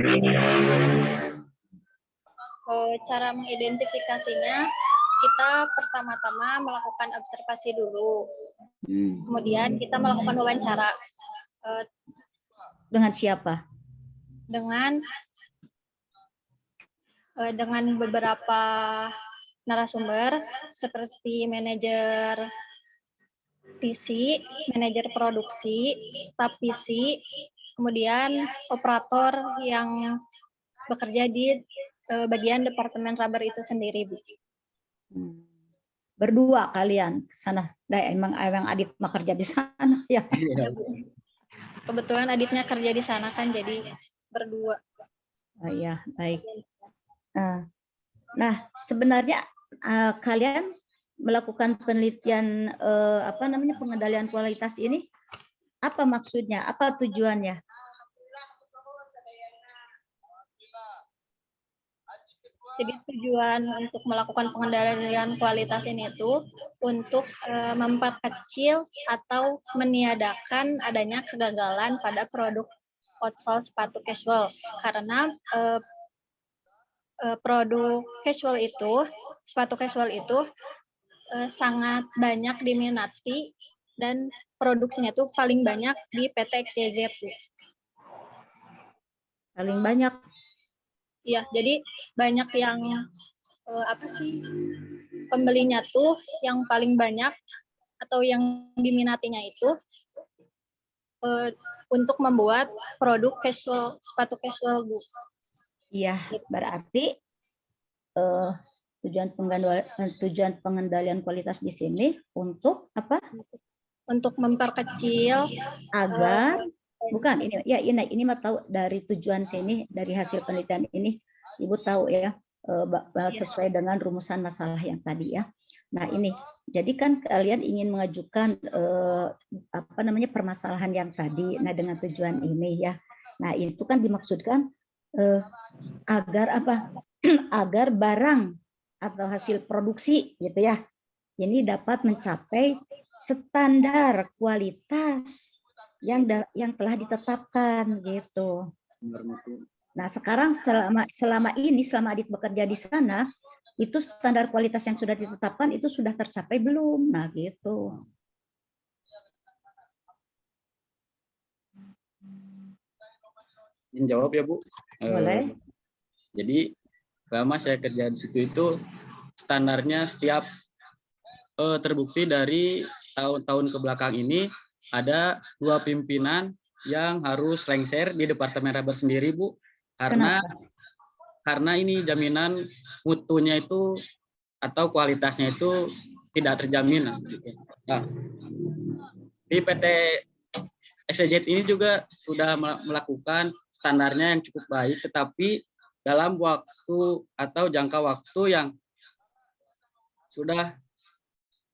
Cara mengidentifikasinya, kita pertama-tama melakukan observasi dulu. Kemudian kita melakukan wawancara. Dengan siapa? Dengan beberapa narasumber seperti manajer PC, manajer produksi, staf PC, kemudian operator yang bekerja di bagian departemen rubber itu sendiri, Bu. Berdua kalian ke sana. Nah, emang Adit mah kerja di sana ya. Kebetulan adiknya kerja di sana kan, jadi berdua. Oh, iya, baik. Nah, sebenarnya kalian melakukan penelitian pengendalian kualitas ini, apa maksudnya? Apa tujuannya? Jadi tujuan untuk melakukan pengendalian kualitas ini itu untuk memperkecil atau meniadakan adanya kegagalan pada produk outsole sepatu casual, karena produk casual itu, sepatu casual itu sangat banyak diminati dan produksinya itu paling banyak di PT XYZ. Paling banyak. Iya, jadi banyak yang pembelinya tuh yang paling banyak atau yang diminatinya itu untuk membuat produk casual, sepatu casual, Bu. Iya, berarti tujuan pengendalian kualitas di sini untuk apa? Untuk memperkecil Agar bukan ini mah tahu dari tujuan sini, dari hasil penelitian ini Ibu tahu ya, sesuai dengan rumusan masalah yang tadi ya. Nah, ini jadi kan kalian ingin mengajukan permasalahan yang tadi. Nah, dengan tujuan ini ya. Nah, itu kan dimaksudkan agar apa? Agar barang atau hasil produksi gitu ya, ini dapat mencapai standar kualitas yang telah ditetapkan gitu. Nah, sekarang selama Adit bekerja di sana, itu standar kualitas yang sudah ditetapkan itu sudah tercapai belum? Nah, gitu. Menjawab ya, Bu. Boleh. Jadi selama saya kerja di situ itu standarnya setiap terbukti dari tahun-tahun ke belakang ini ada 2 pimpinan yang harus lengser di Departemen Rubber sendiri, Bu. Karena ini jaminan mutunya itu atau kualitasnya itu tidak terjamin. Nah, di PT XYZ ini juga sudah melakukan standarnya yang cukup baik, tetapi dalam waktu atau jangka waktu yang sudah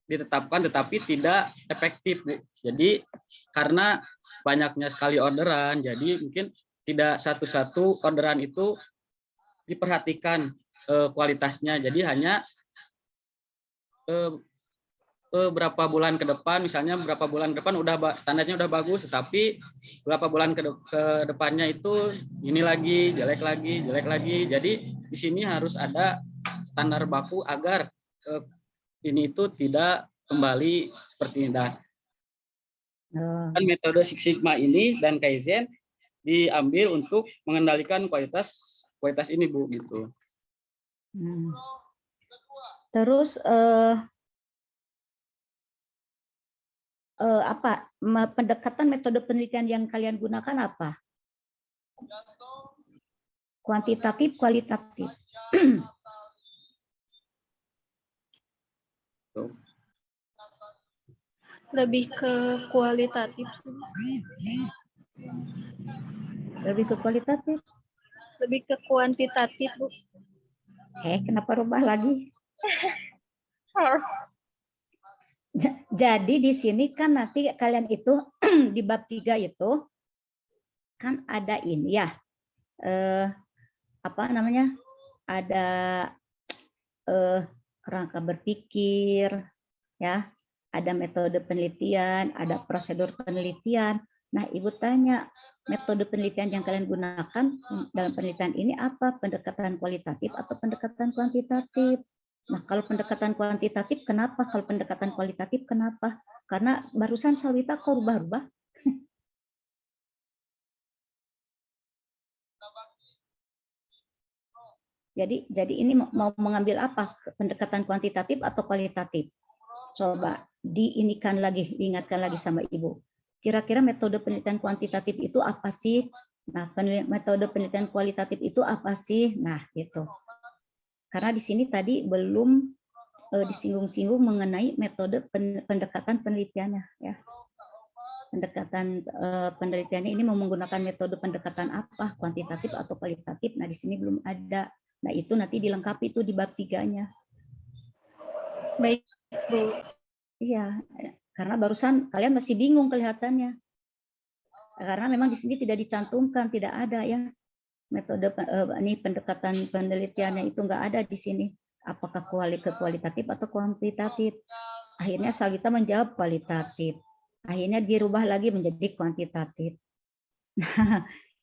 ditetapkan tetapi tidak efektif, Bu. Jadi karena banyaknya sekali orderan, jadi mungkin tidak satu-satu orderan itu diperhatikan kualitasnya. Jadi hanya berapa bulan ke depan, misalnya berapa bulan ke depan standarnya udah bagus, tetapi berapa bulan ke depannya itu ini lagi jelek lagi. Jadi di sini harus ada standar baku agar ini itu tidak kembali seperti ini. Dan metode Six Sigma ini dan Kaizen diambil untuk mengendalikan kualitas ini, Bu, gitu. Terus pendekatan metode penelitian yang kalian gunakan apa? Kuantitatif, kualitatif. Lebih ke kualitatif. Lebih ke kualitatif. Lebih ke kuantitatif, Bu. Kenapa rubah lagi? Jadi di sini kan nanti kalian itu di bab 3 itu kan ada ini ya. Ada kerangka berpikir ya, ada metode penelitian, ada prosedur penelitian. Nah, Ibu tanya, metode penelitian yang kalian gunakan dalam penelitian ini apa? Pendekatan kualitatif atau pendekatan kuantitatif? Nah, kalau pendekatan kuantitatif kenapa? Kalau pendekatan kualitatif kenapa? Karena barusan Sawita kok rubah-rubah. Jadi ini mau mengambil apa? Pendekatan kuantitatif atau kualitatif? Coba diingatkan lagi sama Ibu. kira-kira metode penelitian kuantitatif itu apa sih? Nah, metode penelitian kualitatif itu apa sih? Nah, gitu. Karena di sini tadi belum disinggung-singgung mengenai metode pendekatan penelitiannya, ya. Pendekatan penelitiannya ini mau menggunakan metode pendekatan apa, kuantitatif atau kualitatif. Nah, di sini belum ada. Nah, itu nanti dilengkapi itu di bab 3-nya. Baik, Bu. Iya, karena barusan kalian masih bingung kelihatannya. Karena memang di sini tidak dicantumkan, tidak ada ya. Metode ini pendekatan penelitiannya itu enggak ada di sini. Apakah kualitatif atau kuantitatif. Akhirnya Salita menjawab kualitatif. Akhirnya dirubah lagi menjadi kuantitatif.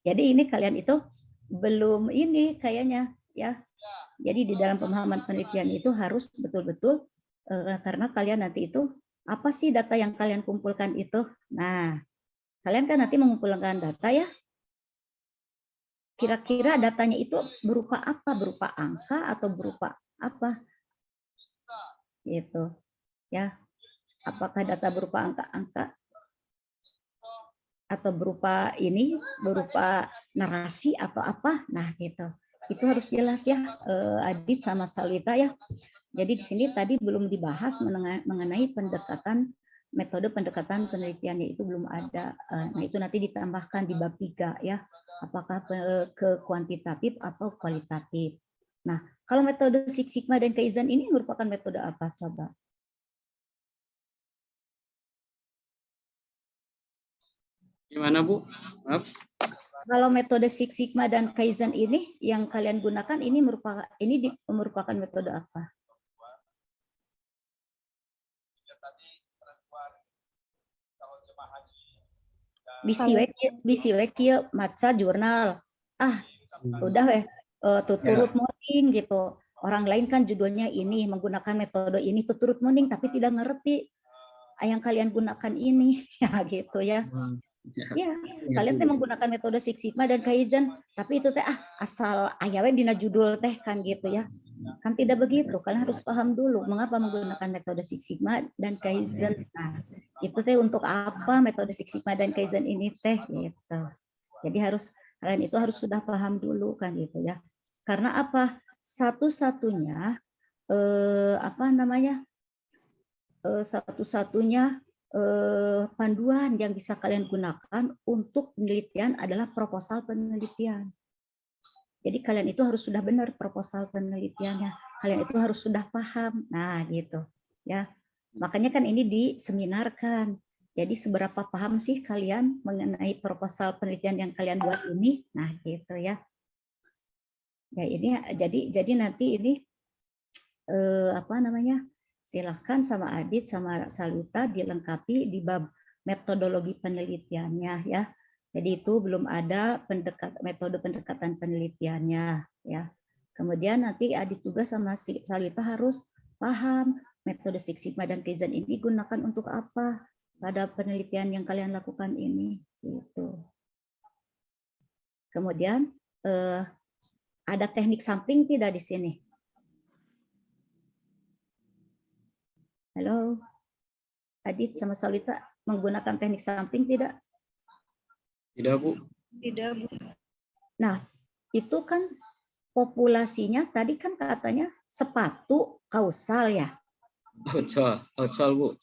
Jadi ini kalian itu belum ini kayaknya ya. Jadi di dalam pemahaman penelitian itu harus betul-betul karena kalian nanti itu apa sih data yang kalian kumpulkan itu? Nah, kalian kan nanti mengumpulkan data ya. Kira-kira datanya itu berupa apa? Berupa angka atau berupa apa? Gitu. Ya. Apakah data berupa angka-angka atau berupa ini, berupa narasi atau apa? Nah, gitu. Itu harus jelas ya, Adit sama Salita ya. Jadi di sini tadi belum dibahas mengenai pendekatan metode pendekatan penelitiannya itu belum ada. Nah, itu nanti ditambahkan di bab 3 ya. Apakah ke kuantitatif atau kualitatif. Nah, kalau metode Six Sigma dan Kaizen ini merupakan metode apa? Coba. Gimana, Bu? Maaf. Kalau metode Six Sigma dan Kaizen ini yang kalian gunakan ini merupakan metode apa? Bisi kieu maca jurnal. Udah weh tuturut moning gitu. Orang lain kan judulnya ini menggunakan metode ini tuturut moning tapi tidak ngerti yang kalian gunakan ini ya gitu ya. Ya, kalian teh menggunakan metode Six Sigma dan Kaizen, tapi itu teh asal ayawe dina judul teh kan gitu ya. Kan tidak begitu. Kalian harus paham dulu mengapa menggunakan metode Six Sigma dan Kaizen. Nah, itu teh untuk apa metode Six Sigma dan Kaizen ini teh gitu. Jadi kalian itu harus sudah paham dulu kan gitu ya. Karena apa? Satu-satunya satu-satunya panduan yang bisa kalian gunakan untuk penelitian adalah proposal penelitian. Jadi kalian itu harus sudah benar proposal penelitiannya. Kalian itu harus sudah paham. Nah, gitu. Ya. Makanya kan ini diseminarkan. Jadi seberapa paham sih kalian mengenai proposal penelitian yang kalian buat ini? Nah, gitu ya. Ya ini jadi nanti ini silahkan sama Adit sama Salita dilengkapi di bab metodologi penelitiannya ya. Jadi itu belum ada metode pendekatan penelitiannya ya. Kemudian nanti Adit juga sama Salita harus paham metode Six Sigma dan Kaizen ini digunakan untuk apa pada penelitian yang kalian lakukan ini gitu. Kemudian ada teknik sampling tidak di sini? Halo, Adit sama Salita menggunakan teknik sampling tidak? Tidak, Bu. Tidak, Bu. Nah, itu kan populasinya tadi kan katanya sepatu kausal ya? Outsole, Bu.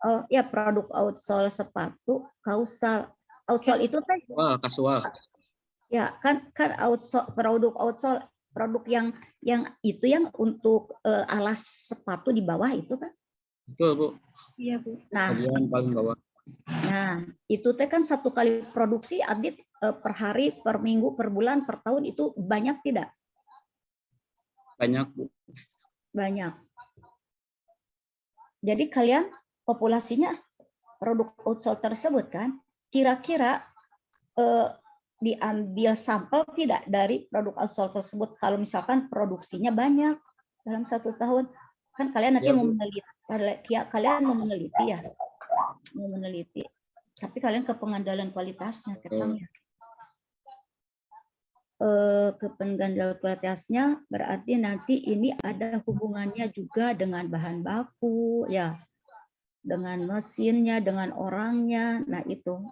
Oh ya, produk outsole sepatu kausal. Outsole itu kan? Kasual. Ya, kan outsole, produk outsole, produk yang itu yang untuk alas sepatu di bawah itu kan? Betul, Bu. Iya, Bu. Nah, bagian paling bawah. Nah, itu teh kan satu kali produksi Adit per hari, per minggu, per bulan, per tahun itu banyak tidak? Banyak, Bu. Banyak. Jadi kalian populasinya produk outsole tersebut kan, kira-kira diambil sampel tidak dari produk outsole tersebut kalau misalkan produksinya banyak dalam satu tahun? Kan kalian nanti Ya, mau meneliti, kalian mau meneliti ya? Mau meneliti. Tapi kalian ke pengandalan kualitasnya, ketangnya. Ke pengandalan kualitasnya berarti nanti ini ada hubungannya juga dengan bahan baku, ya, dengan mesinnya, dengan orangnya. Nah itu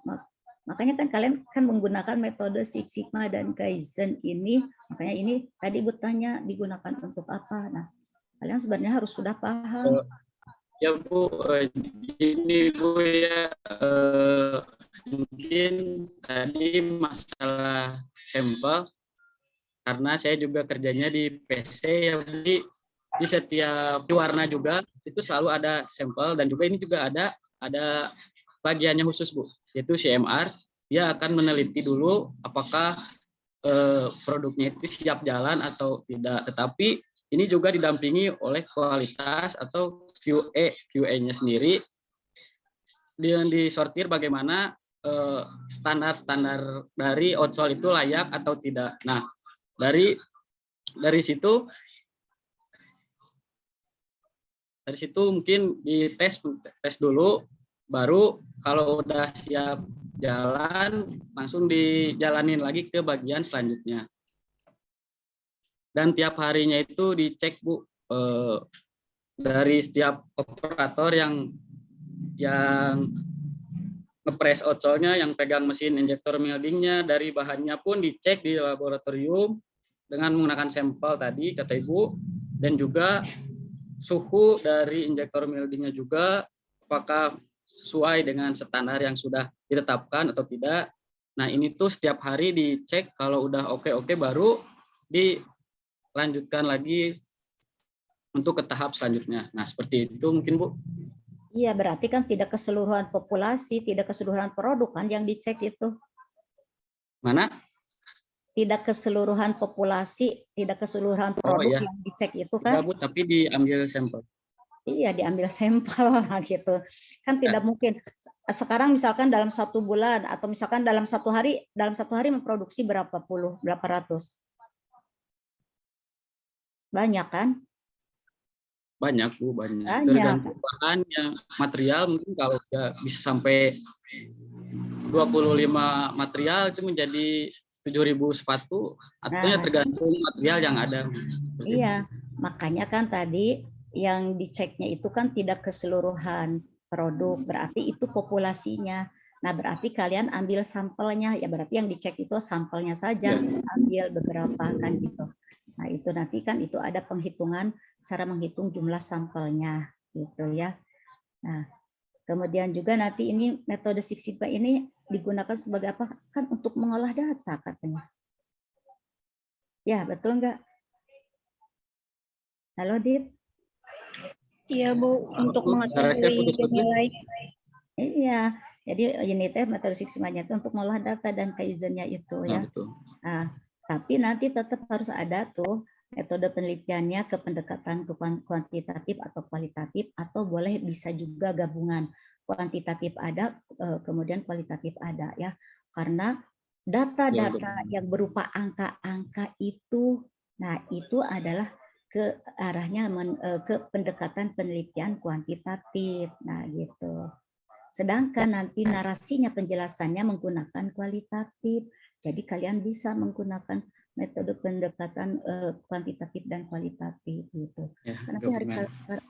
makanya kan kalian kan menggunakan metode Six Sigma dan Kaizen ini. Makanya ini tadi Ibu tanya digunakan untuk apa. Nah kalian sebenarnya harus sudah paham. Ya Bu, ini Bu ya, mungkin tadi masalah sampel, karena saya juga kerjanya di PC ya, jadi di setiap warna juga itu selalu ada sampel, dan juga ini juga ada bagiannya khusus Bu, yaitu CMR. Dia akan meneliti dulu apakah produknya itu siap jalan atau tidak, tetapi ini juga didampingi oleh kualitas atau QA-nya sendiri, disortir bagaimana standar-standar dari outsole itu layak atau tidak. Nah, dari situ mungkin dites dulu, baru kalau udah siap jalan langsung dijalanin lagi ke bagian selanjutnya. Dan tiap harinya itu dicek Bu, dari setiap operator yang nge-press outsole-nya, yang pegang mesin injektor moldingnya, dari bahannya pun dicek di laboratorium dengan menggunakan sampel tadi kata Ibu, dan juga suhu dari injektor moldingnya juga apakah sesuai dengan standar yang sudah ditetapkan atau tidak. Nah ini tuh setiap hari dicek, kalau udah oke baru dilanjutkan lagi untuk ke tahap selanjutnya. Nah, seperti itu mungkin Bu. Iya, berarti kan tidak keseluruhan populasi, tidak keseluruhan produk kan yang dicek itu. Mana? Tidak keseluruhan populasi, tidak keseluruhan produk yang dicek itu kan. Tidak Bu, tapi diambil sampel. Iya, diambil sampel gitu. Kan tidak mungkin. Sekarang misalkan dalam 1 bulan atau misalkan dalam satu hari memproduksi berapa ratus. Banyak kan? Banyak Bu, banyak. Tergantung bahannya, material mungkin kalau bisa sampai 25 material itu menjadi 7.000 sepatu, artinya tergantung material yang ada. Iya, makanya kan tadi yang diceknya itu kan tidak keseluruhan produk, berarti itu populasinya. Nah, berarti kalian ambil sampelnya, ya berarti yang dicek itu sampelnya saja, ambil beberapa kan gitu. Nah, itu nanti kan itu ada penghitungan, cara menghitung jumlah sampelnya gitu ya. Nah, kemudian juga nanti ini metode Six Sigma ini digunakan sebagai apa? Kan untuk mengolah data katanya. Ya, betul nggak? Halo, Dit. Iya, Bu, untuk mengetahui nilai. Iya, jadi unitnya metode Six Sigma-nya itu untuk mengolah data dan Kaizen-nya itu ya. Nah, tapi nanti tetap harus ada tuh metode penelitiannya ke pendekatan ke kuantitatif atau kualitatif, atau boleh bisa juga gabungan kuantitatif ada kemudian kualitatif ada ya, karena data-data yang berupa angka-angka itu, nah itu adalah ke arahnya ke pendekatan penelitian kuantitatif, nah gitu. Sedangkan nanti narasinya penjelasannya menggunakan kualitatif, jadi kalian bisa menggunakan metode pendekatan kuantitatif dan kualitatif gitu. Ya, nanti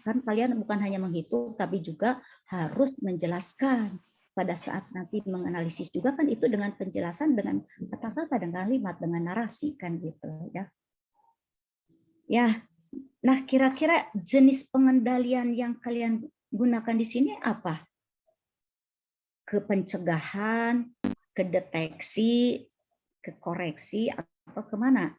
kan kalian bukan hanya menghitung, tapi juga harus menjelaskan pada saat nanti menganalisis juga kan itu dengan penjelasan, dengan kata-kata, dengan kalimat, dengan narasi kan gitu ya. Ya, nah kira-kira jenis pengendalian yang kalian gunakan di sini apa? Ke pencegahan, ke deteksi, ke koreksi, atau kemana?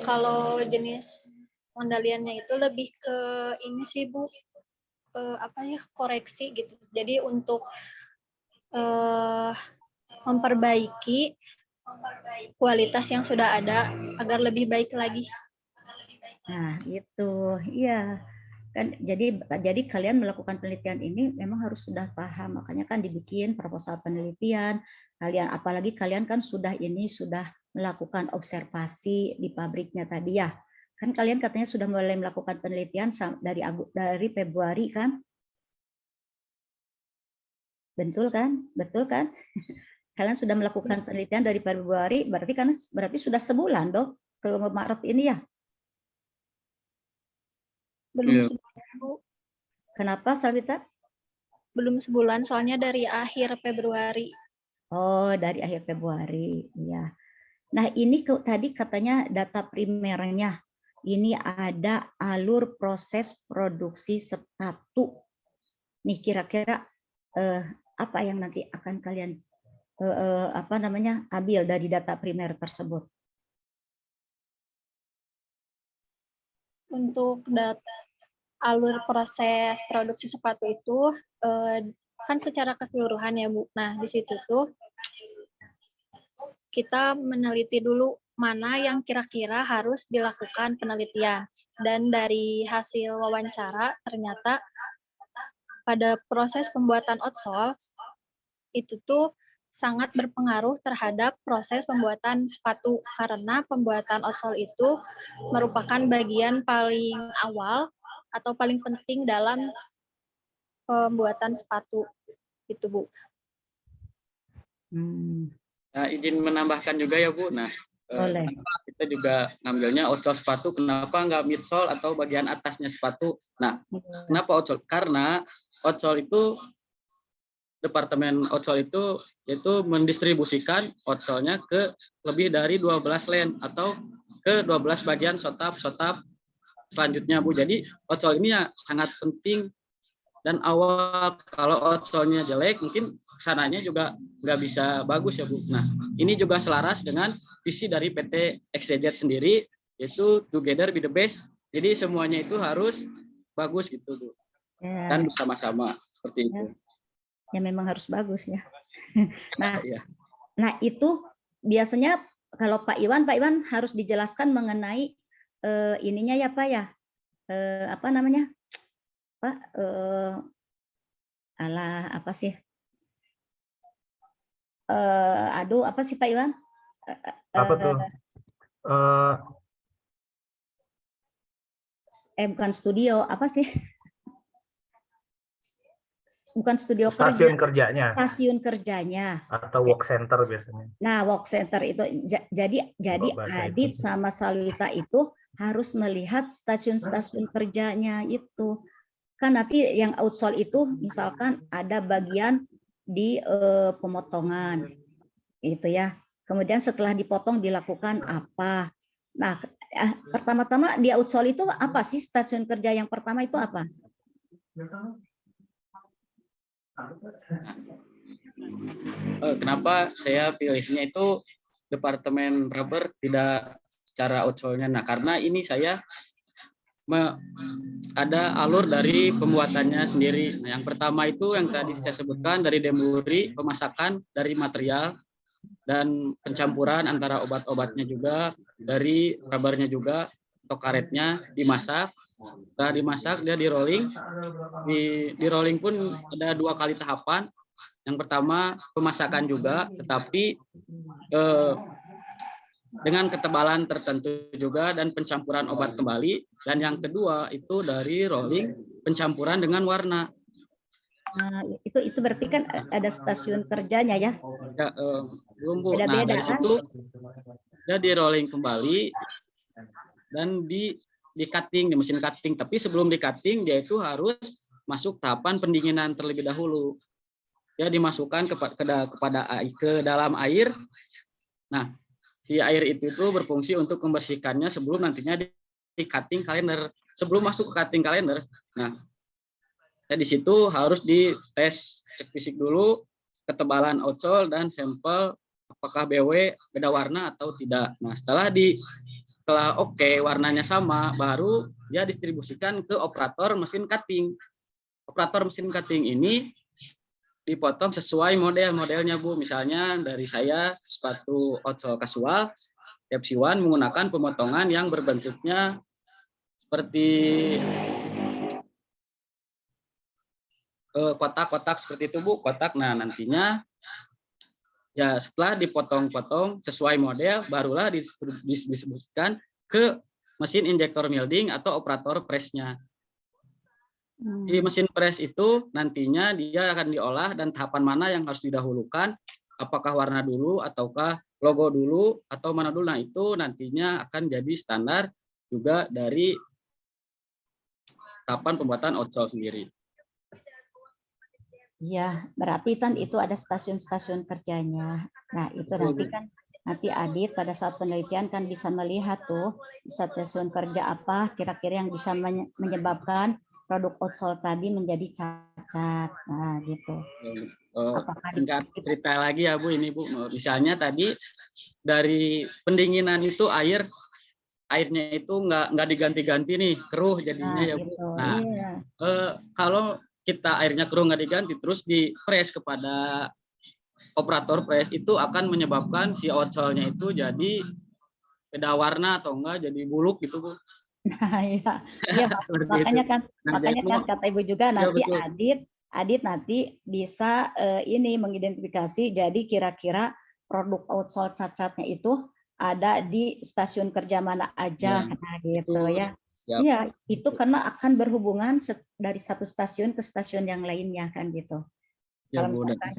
Kalau jenis pengendaliannya itu lebih ke ini sih Bu, koreksi gitu. Jadi untuk memperbaiki kualitas yang sudah ada agar lebih baik lagi. Nah itu, iya. Kan jadi kalian melakukan penelitian ini memang harus sudah paham, makanya kan dibikin proposal penelitian kalian, apalagi kalian kan sudah melakukan observasi di pabriknya tadi ya, kan kalian katanya sudah mulai melakukan penelitian dari Februari kan, betul kan kalian sudah melakukan penelitian dari Februari, berarti sudah sebulan dong ke Maret ini ya. Belum Iya. sebulan, Bu. Kenapa, Salvita? Belum sebulan, soalnya dari akhir Februari. Oh, dari akhir Februari. Iya. Nah, ini tadi katanya data primernya. Ini ada alur proses produksi sepatu. Nih kira-kira apa yang nanti akan kalian ambil dari data primer tersebut? Untuk data alur proses produksi sepatu itu kan secara keseluruhan ya, Bu. Nah, di situ tuh kita meneliti dulu mana yang kira-kira harus dilakukan penelitian. Dan dari hasil wawancara ternyata pada proses pembuatan outsole itu tuh sangat berpengaruh terhadap proses pembuatan sepatu karena pembuatan outsole itu merupakan bagian paling awal atau paling penting dalam pembuatan sepatu itu, Bu. Nah, izin menambahkan juga ya Bu. Nah, Boleh. kenapa kita juga ngambilnya outsole sepatu? Kenapa nggak midsole atau bagian atasnya sepatu? Nah, kenapa outsole? Karena outsole itu departemen outsole itu yaitu mendistribusikan outsole-nya ke lebih dari 12 lane atau ke 12 bagian sotap selanjutnya, Bu. Jadi outsole ini ya sangat penting dan awal. Kalau outsole-nya jelek mungkin kesananya juga nggak bisa bagus ya, Bu. Nah, ini juga selaras dengan visi dari PT XYZ sendiri, yaitu together be the best. Jadi semuanya itu harus bagus gitu, Bu. Ya. Dan bersama-sama seperti itu. Ya memang harus bagus ya. Nah, Ya. Nah itu biasanya kalau Pak Iwan harus dijelaskan mengenai ininya ya Pak ya. Apa namanya? Pak apa sih? Aduh, apa sih Pak Iwan? Apa tuh? Bukan studio, apa sih? Bukan studio Stasiun kerja. kerjanya. Stasiun kerjanya. Atau work center biasanya. Nah, work center itu jadi Adit itu. sama Salwita itu harus melihat stasiun-stasiun kerjanya itu. Kan nanti yang outsole itu misalkan ada bagian di pemotongan. Itu ya. Kemudian setelah dipotong dilakukan apa? Nah, pertama-tama di outsole itu apa sih stasiun kerja yang pertama itu apa? Kenapa saya pilihnya itu departemen rubber tidak secara outsole-nya? Nah, karena ini saya ada alur dari pembuatannya sendiri. Nah, yang pertama itu yang tadi saya sebutkan dari demuri, pemasakan dari material dan pencampuran antara obat-obatnya juga, dari rubbernya juga atau karetnya dimasak. Setelah dimasak dia di rolling. Di rolling pun ada 2 kali tahapan. Yang pertama pemasakan juga, tetapi dengan ketebalan tertentu juga dan pencampuran obat kembali. Dan yang kedua itu dari rolling pencampuran dengan warna. Nah, itu berarti kan ada stasiun kerjanya ya? Ya, belum Bu. Nah, Beda-beda dari kan? situ dia di rolling kembali dan di cutting, di mesin cutting. Tapi sebelum di cutting dia itu harus masuk tahapan pendinginan terlebih dahulu. Dia dimasukkan ke dalam air. Nah, si air itu berfungsi untuk membersihkannya sebelum nantinya di cutting kalender. Sebelum masuk ke cutting kalender, nah, di situ harus dites cek fisik dulu, ketebalan outsole dan sampel apakah BW beda warna atau tidak. Nah, setelah oke warnanya sama, baru dia distribusikan ke operator mesin cutting. Operator mesin cutting ini dipotong sesuai modelnya, Bu. Misalnya dari saya sepatu outsole casual FC1 menggunakan pemotongan yang berbentuknya seperti kotak-kotak seperti itu, Bu. Kotak. Nah, nantinya ya setelah dipotong-potong sesuai model, barulah didistribusikan ke mesin injektor molding atau operator pressnya. Di mesin press itu nantinya dia akan diolah dan tahapan mana yang harus didahulukan, apakah warna dulu ataukah logo dulu atau mana dulu. Nah, itu nantinya akan jadi standar juga dari tahapan pembuatan outsole sendiri. Iya, berarti kan itu ada stasiun-stasiun kerjanya. Nah, itu nanti kan Adit pada saat penelitian kan bisa melihat tuh di stasiun kerja apa kira-kira yang bisa menyebabkan produk outsole tadi menjadi cacat. Nah, gitu. Apakah Singkat cerita lagi ya Bu, ini Bu, misalnya tadi dari pendinginan itu airnya itu nggak diganti-ganti nih, keruh jadinya ya Bu. gitu. Nah, Iya. kalau kita airnya keruh nggak diganti terus dipres kepada operator press, itu akan menyebabkan si outsole-nya itu jadi beda warna atau enggak jadi buluk gitu Bu. Nah, iya, makanya kan kata Ibu juga nanti Adit nanti bisa ini mengidentifikasi jadi kira-kira produk outsole cacatnya itu ada di stasiun kerja mana aja, nah gitu ya. Iya, itu karena akan berhubungan dari satu stasiun ke stasiun yang lainnya kan gitu. Kalau misalkan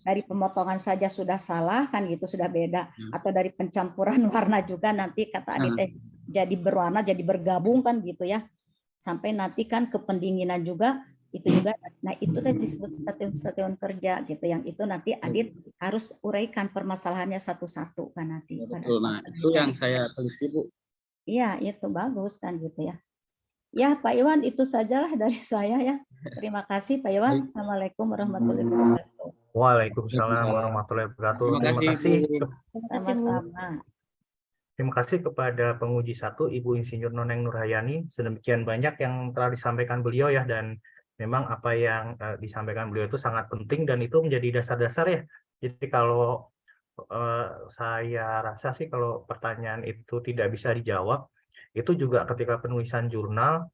dari pemotongan saja sudah salah kan gitu, sudah beda, atau dari pencampuran warna juga nanti kata Adit jadi berwarna, jadi bergabung kan gitu ya, sampai nanti kan ke pendinginan juga itu juga. Nah itu kan disebut stasiun kerja gitu, yang itu nanti Adit harus uraikan permasalahannya satu-satu kan nanti. Betul, nah itu yang saya teliti Bu. Iya itu bagus kan gitu ya. Ya Pak Iwan, itu sajalah dari saya ya. Terima kasih Pak Iwan. Assalamualaikum warahmatullahi wabarakatuh. Waalaikumsalam warahmatullahi wabarakatuh. Terima kasih. Sama-sama. Terima kasih kepada penguji 1 Ibu Insinyur Noneng Nurhayani. Sedemikian banyak yang telah disampaikan beliau ya, dan memang apa yang disampaikan beliau itu sangat penting dan itu menjadi dasar-dasar ya. Jadi kalau saya rasa sih kalau pertanyaan itu tidak bisa dijawab, itu juga ketika penulisan jurnal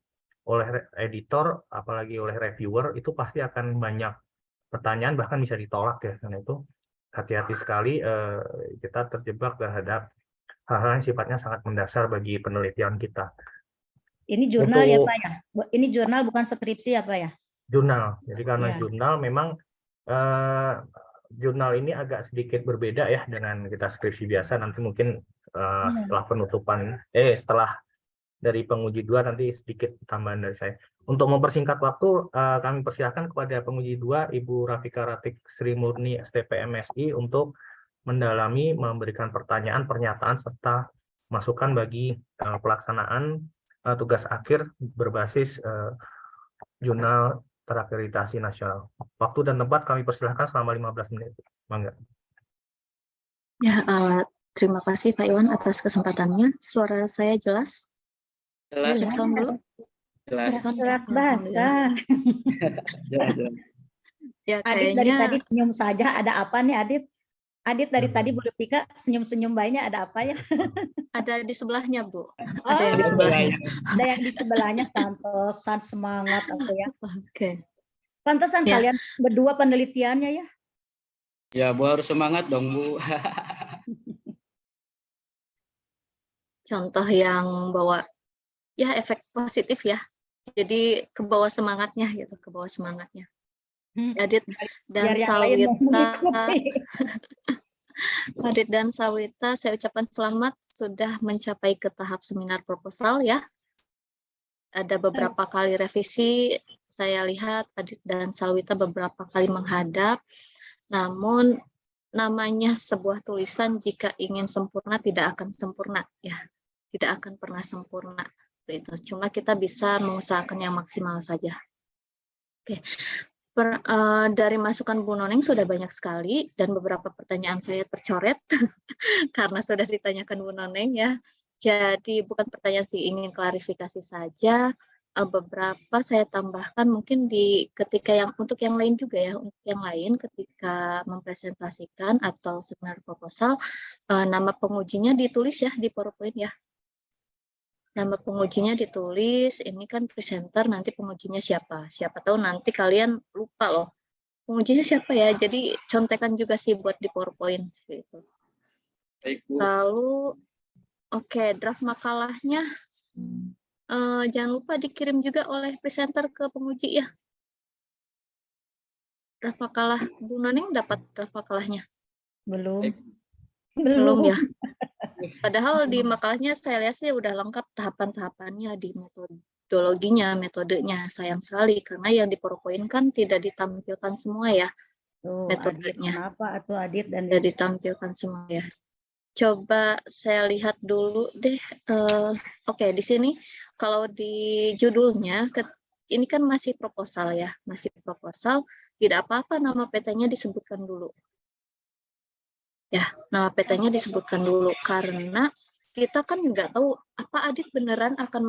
oleh editor, apalagi oleh reviewer, itu pasti akan banyak pertanyaan, bahkan bisa ditolak ya. Karena itu hati-hati sekali kita terjebak terhadap hal-hal yang sifatnya sangat mendasar bagi penelitian kita. Ini jurnal ya Pak ya? Ini jurnal bukan skripsi ya Pak ya? Jurnal. Jadi karena jurnal memang jurnal ini agak sedikit berbeda ya dengan kita skripsi biasa. Nanti mungkin setelah penutupan, setelah dari penguji 2 nanti sedikit tambahan dari saya. Untuk mempersingkat waktu, kami persilahkan kepada penguji 2 Ibu Rafika Ratik Sri Murni STP MSI untuk mendalami, memberikan pertanyaan, pernyataan, serta masukan bagi pelaksanaan tugas akhir berbasis jurnal terakreditasi nasional. Waktu dan tempat kami persilahkan selama 15 menit. Mangga. Ya, terima kasih Pak Iwan atas kesempatannya. Suara saya jelas? Jelas. Cek sound dulu. Jelas. Surat bahasa. Jelas. Ya, Adit dari tadi senyum saja. Ada apa nih Adit? Adit dari tadi Bu Rafika senyum-senyum baiknya, ada apa ya? Ada di sebelahnya Bu. Ada yang di sebelahnya. Ada yang di sebelahnya, pantesan semangat aku ya. Oke. Pantesan kalian berdua penelitiannya ya. Ya Bu harus semangat dong Bu. Contoh yang bawa ya efek positif ya. Jadi ke bawah semangatnya gitu, ke bawah semangatnya. Adit dan Sawita, saya ucapkan selamat sudah mencapai ke tahap seminar proposal ya. Ada beberapa kali revisi, saya lihat Adit dan Sawita beberapa kali menghadap. Namun namanya sebuah tulisan jika ingin sempurna tidak akan sempurna ya. Tidak akan pernah sempurna itu. Cuma kita bisa mengusahakan yang maksimal saja. Oke. Dari masukan Bu Noneng sudah banyak sekali dan beberapa pertanyaan saya tercoret karena sudah ditanyakan Bu Noneng ya. Jadi bukan pertanyaan sih, ingin klarifikasi saja. Beberapa saya tambahkan mungkin ketika untuk yang lain juga ya, untuk yang lain ketika mempresentasikan atau seminar proposal, nama pengujinya ditulis ya di PowerPoint ya. Nama pengujinya ditulis, ini kan presenter, nanti pengujinya siapa. Siapa tahu nanti kalian lupa loh, pengujinya siapa ya, jadi contekan juga sih buat di PowerPoint. Gitu. Lalu, draft makalahnya, jangan lupa dikirim juga oleh presenter ke penguji ya. Draft makalah, Bu Noneng dapat draft makalahnya? Belum ya. Padahal di makalahnya saya lihat sih udah lengkap tahapan-tahapannya di metode metodologinya, metodenya. Sayang sekali karena yang di PowerPoint kan tidak ditampilkan semua ya Tuh, Adit, metodenya. kenapa atau Adit dan Tidak ditampilkan semua ya. Coba saya lihat dulu deh. Oke, di sini kalau di judulnya, ini kan masih proposal ya, masih proposal. Tidak apa-apa nama PT-nya disebutkan dulu. Ya, nama PT-nya disebutkan dulu karena kita kan nggak tahu apa Adit beneran akan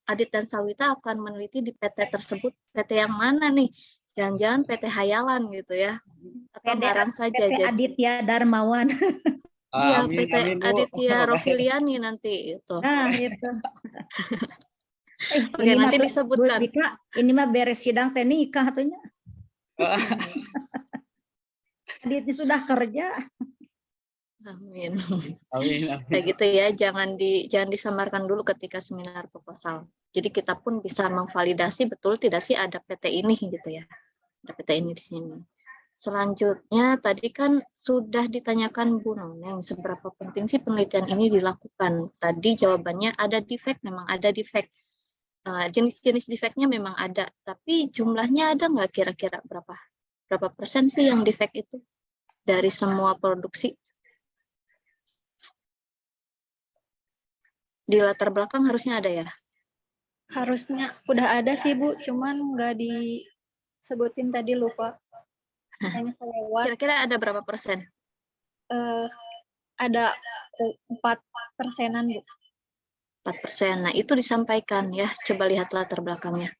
Adit dan Sawita akan meneliti di PT tersebut, PT yang mana nih? Jangan-jangan PT Hayalan gitu ya, atau ngarang saja. PT Jadi Aditya Darmawan. iya, Amin, PT amin, Bu. Aditya Baik. Rofiliani nanti itu. Nah, itu. Oke, Ini nanti mah disebutkan. Bu Dika, ini mah beres sidang teh nikah atunya. Adit sudah kerja. Amin. Amin, amin. Kayak gitu ya, jangan disamarkan dulu ketika seminar proposal. Jadi kita pun bisa memvalidasi betul tidak sih ada PT ini gitu ya. Ada PT ini di sini. Selanjutnya tadi kan sudah ditanyakan Bu Noneng seberapa penting sih penelitian ini dilakukan. Tadi jawabannya ada defect, memang ada defect. Jenis-jenis defectnya memang ada, tapi jumlahnya ada nggak kira-kira berapa persen sih yang defect itu dari semua produksi? Di latar belakang harusnya ada ya? Harusnya udah ada sih Bu, cuman nggak disebutin tadi, lupa. Hanya kelewat. Kira-kira ada berapa persen? Ada 4%-an Bu. 4%. Nah, itu disampaikan ya. Coba lihat latar belakangnya.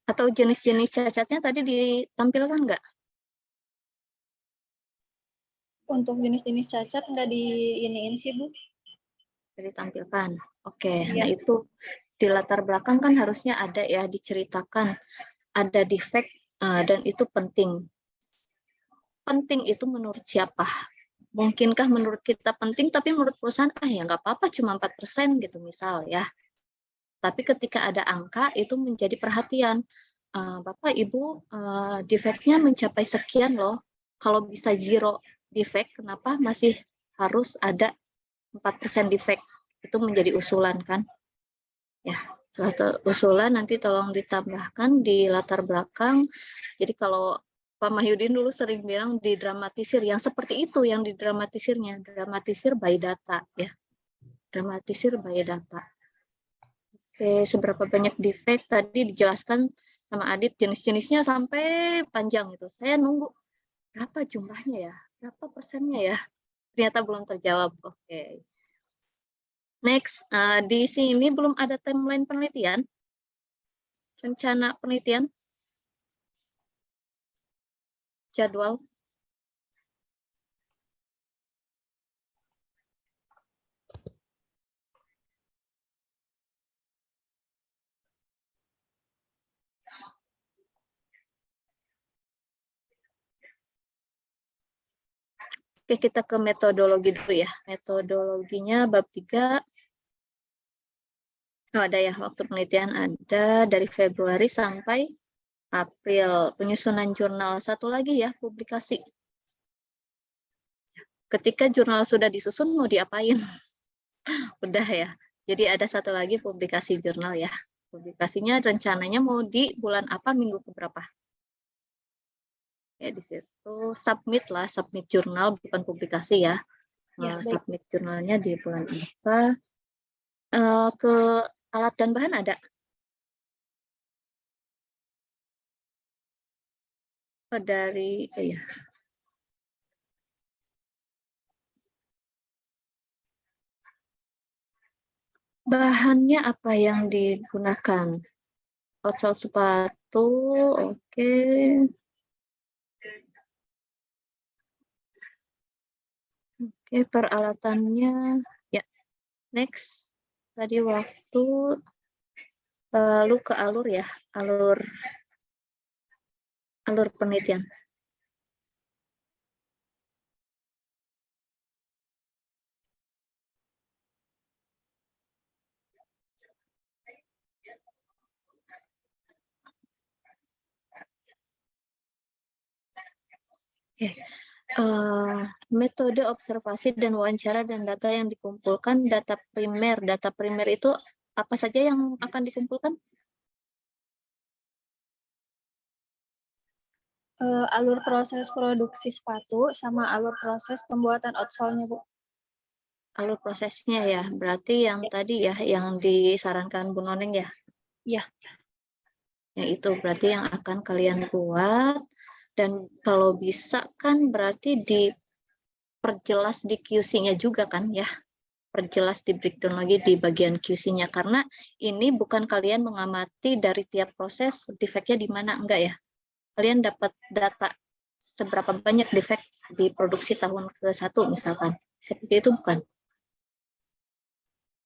Atau jenis-jenis cacatnya tadi ditampilkan nggak? Untuk jenis-jenis cacat nggak diiniin sih Bu. Ditampilkan. Oke, Iya. nah itu di latar belakang kan harusnya ada ya, diceritakan ada defect dan itu penting. Penting itu menurut siapa? Mungkinkah menurut kita penting, tapi menurut perusahaan, ya nggak apa-apa, cuma 4% gitu misal ya. Tapi ketika ada angka, itu menjadi perhatian. Bapak, Ibu, defect-nya mencapai sekian loh. Kalau bisa zero defect, kenapa masih harus ada 4% defect? Itu menjadi usulan kan? Ya, salah satu usulan nanti tolong ditambahkan di latar belakang. Jadi kalau Pak Mahyudin dulu sering bilang didramatisir, yang seperti itu yang didramatisirnya, dramatisir by data ya, dramatisir by data. Oke, seberapa banyak defect tadi dijelaskan sama Adit, jenis-jenisnya sampai panjang itu. Saya nunggu berapa jumlahnya ya, berapa persennya ya, ternyata belum terjawab. Oke. Next, di sini belum ada timeline penelitian, rencana penelitian, jadwal. Oke, kita ke metodologi dulu ya. Metodologinya bab 3. Oh, ada ya, waktu penelitian ada dari Februari sampai April. Penyusunan jurnal, satu lagi ya, publikasi. Ketika jurnal sudah disusun, mau diapain? Udah ya. Jadi ada satu lagi publikasi jurnal ya. Publikasinya rencananya mau di bulan apa, minggu keberapa? Ya, di situ submit lah, submit jurnal, bukan publikasi ya. Ya, Submit jurnalnya di bulan apa? Ke alat dan bahan ada? Oh, dari, ya. Bahannya apa yang digunakan? Outsole sepatu, oke. Oke, peralatannya, ya. Next, tadi waktu lalu ke alur ya, alur penelitian. Metode observasi dan wawancara dan data yang dikumpulkan, data primer. Data primer itu apa saja yang akan dikumpulkan? Alur proses produksi sepatu sama alur proses pembuatan outsole-nya, Bu. Alur prosesnya ya, berarti yang tadi ya, yang disarankan Bu Noneng ya? Iya. Ya itu berarti yang akan kalian buat, dan kalau bisa kan berarti diperjelas di QC-nya juga kan ya? Perjelas di breakdown lagi di bagian QC-nya, karena ini bukan kalian mengamati dari tiap proses defeknya di mana, enggak ya? Kalian dapat data seberapa banyak defek di produksi tahun ke-1 misalkan. Seperti itu bukan?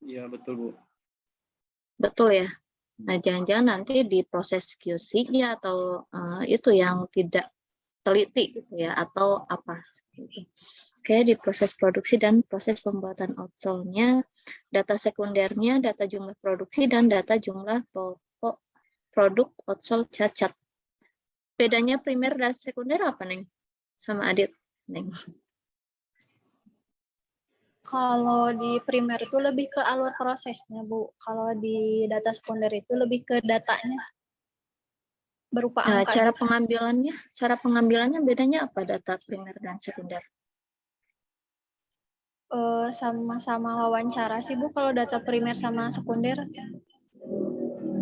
Iya, betul, Bu. Betul ya? Nah, jangan-jangan nanti di proses QC-nya atau itu yang tidak teliti gitu ya, atau apa. Oke, di proses produksi dan proses pembuatan outsole-nya, data sekundernya, data jumlah produksi, dan data jumlah pokok produk outsole cacat. Bedanya primer dan sekunder apa, Neng? Sama Adit, Neng? Kalau di primer itu lebih ke alur prosesnya, Bu. Kalau di data sekunder itu lebih ke datanya berupa Nah, angka. cara pengambilannya bedanya apa data primer dan sekunder? Sama-sama wawancara sih, Bu, kalau data primer sama sekunder.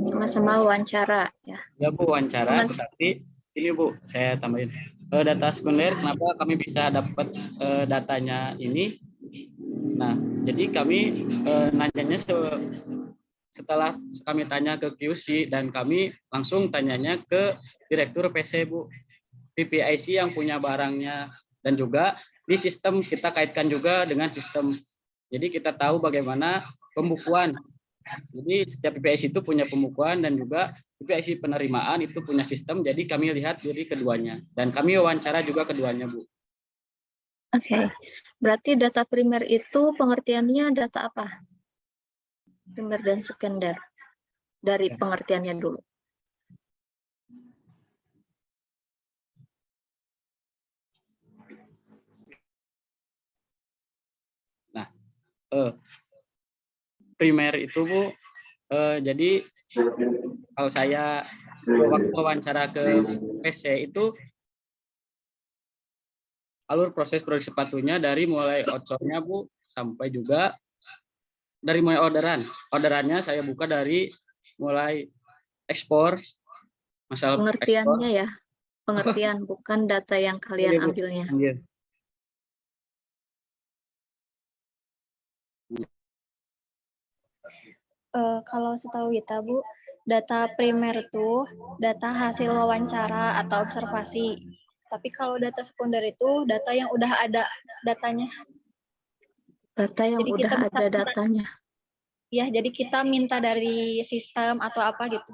Sama-sama wawancara ya. Ya, Bu, wawancara, tetapi ini, Bu, saya tambahin. Data sekunder, kenapa kami bisa dapat datanya ini? Nah, jadi kami nanyanya setelah kami tanya ke QC, dan kami langsung tanyanya ke Direktur PC, Bu. PPIC yang punya barangnya, dan juga di sistem kita kaitkan juga dengan sistem. Jadi kita tahu bagaimana pembukuan. Jadi setiap PPIC itu punya pembukuan, dan juga PPIC penerimaan itu punya sistem. Jadi kami lihat dari keduanya, dan kami wawancara juga keduanya, Bu. Oke. Berarti data primer itu pengertiannya data apa? Primer dan sekunder. Dari pengertiannya dulu. Nah, primer itu, Bu, jadi kalau saya waktu wawancara ke PC itu, alur proses produksi sepatunya dari mulai outsole-nya, Bu, sampai juga dari mulai orderannya saya buka dari mulai ekspor, masalah Pengertiannya ya, pengertian bukan data yang kalian ekspor. ambilnya. Iya. Kalau setahu kita, Bu, data primer itu data hasil wawancara atau observasi. Tapi kalau data sekunder itu data yang udah ada datanya. Data yang Jadi udah ada datanya. Ya, jadi kita minta dari sistem atau apa gitu.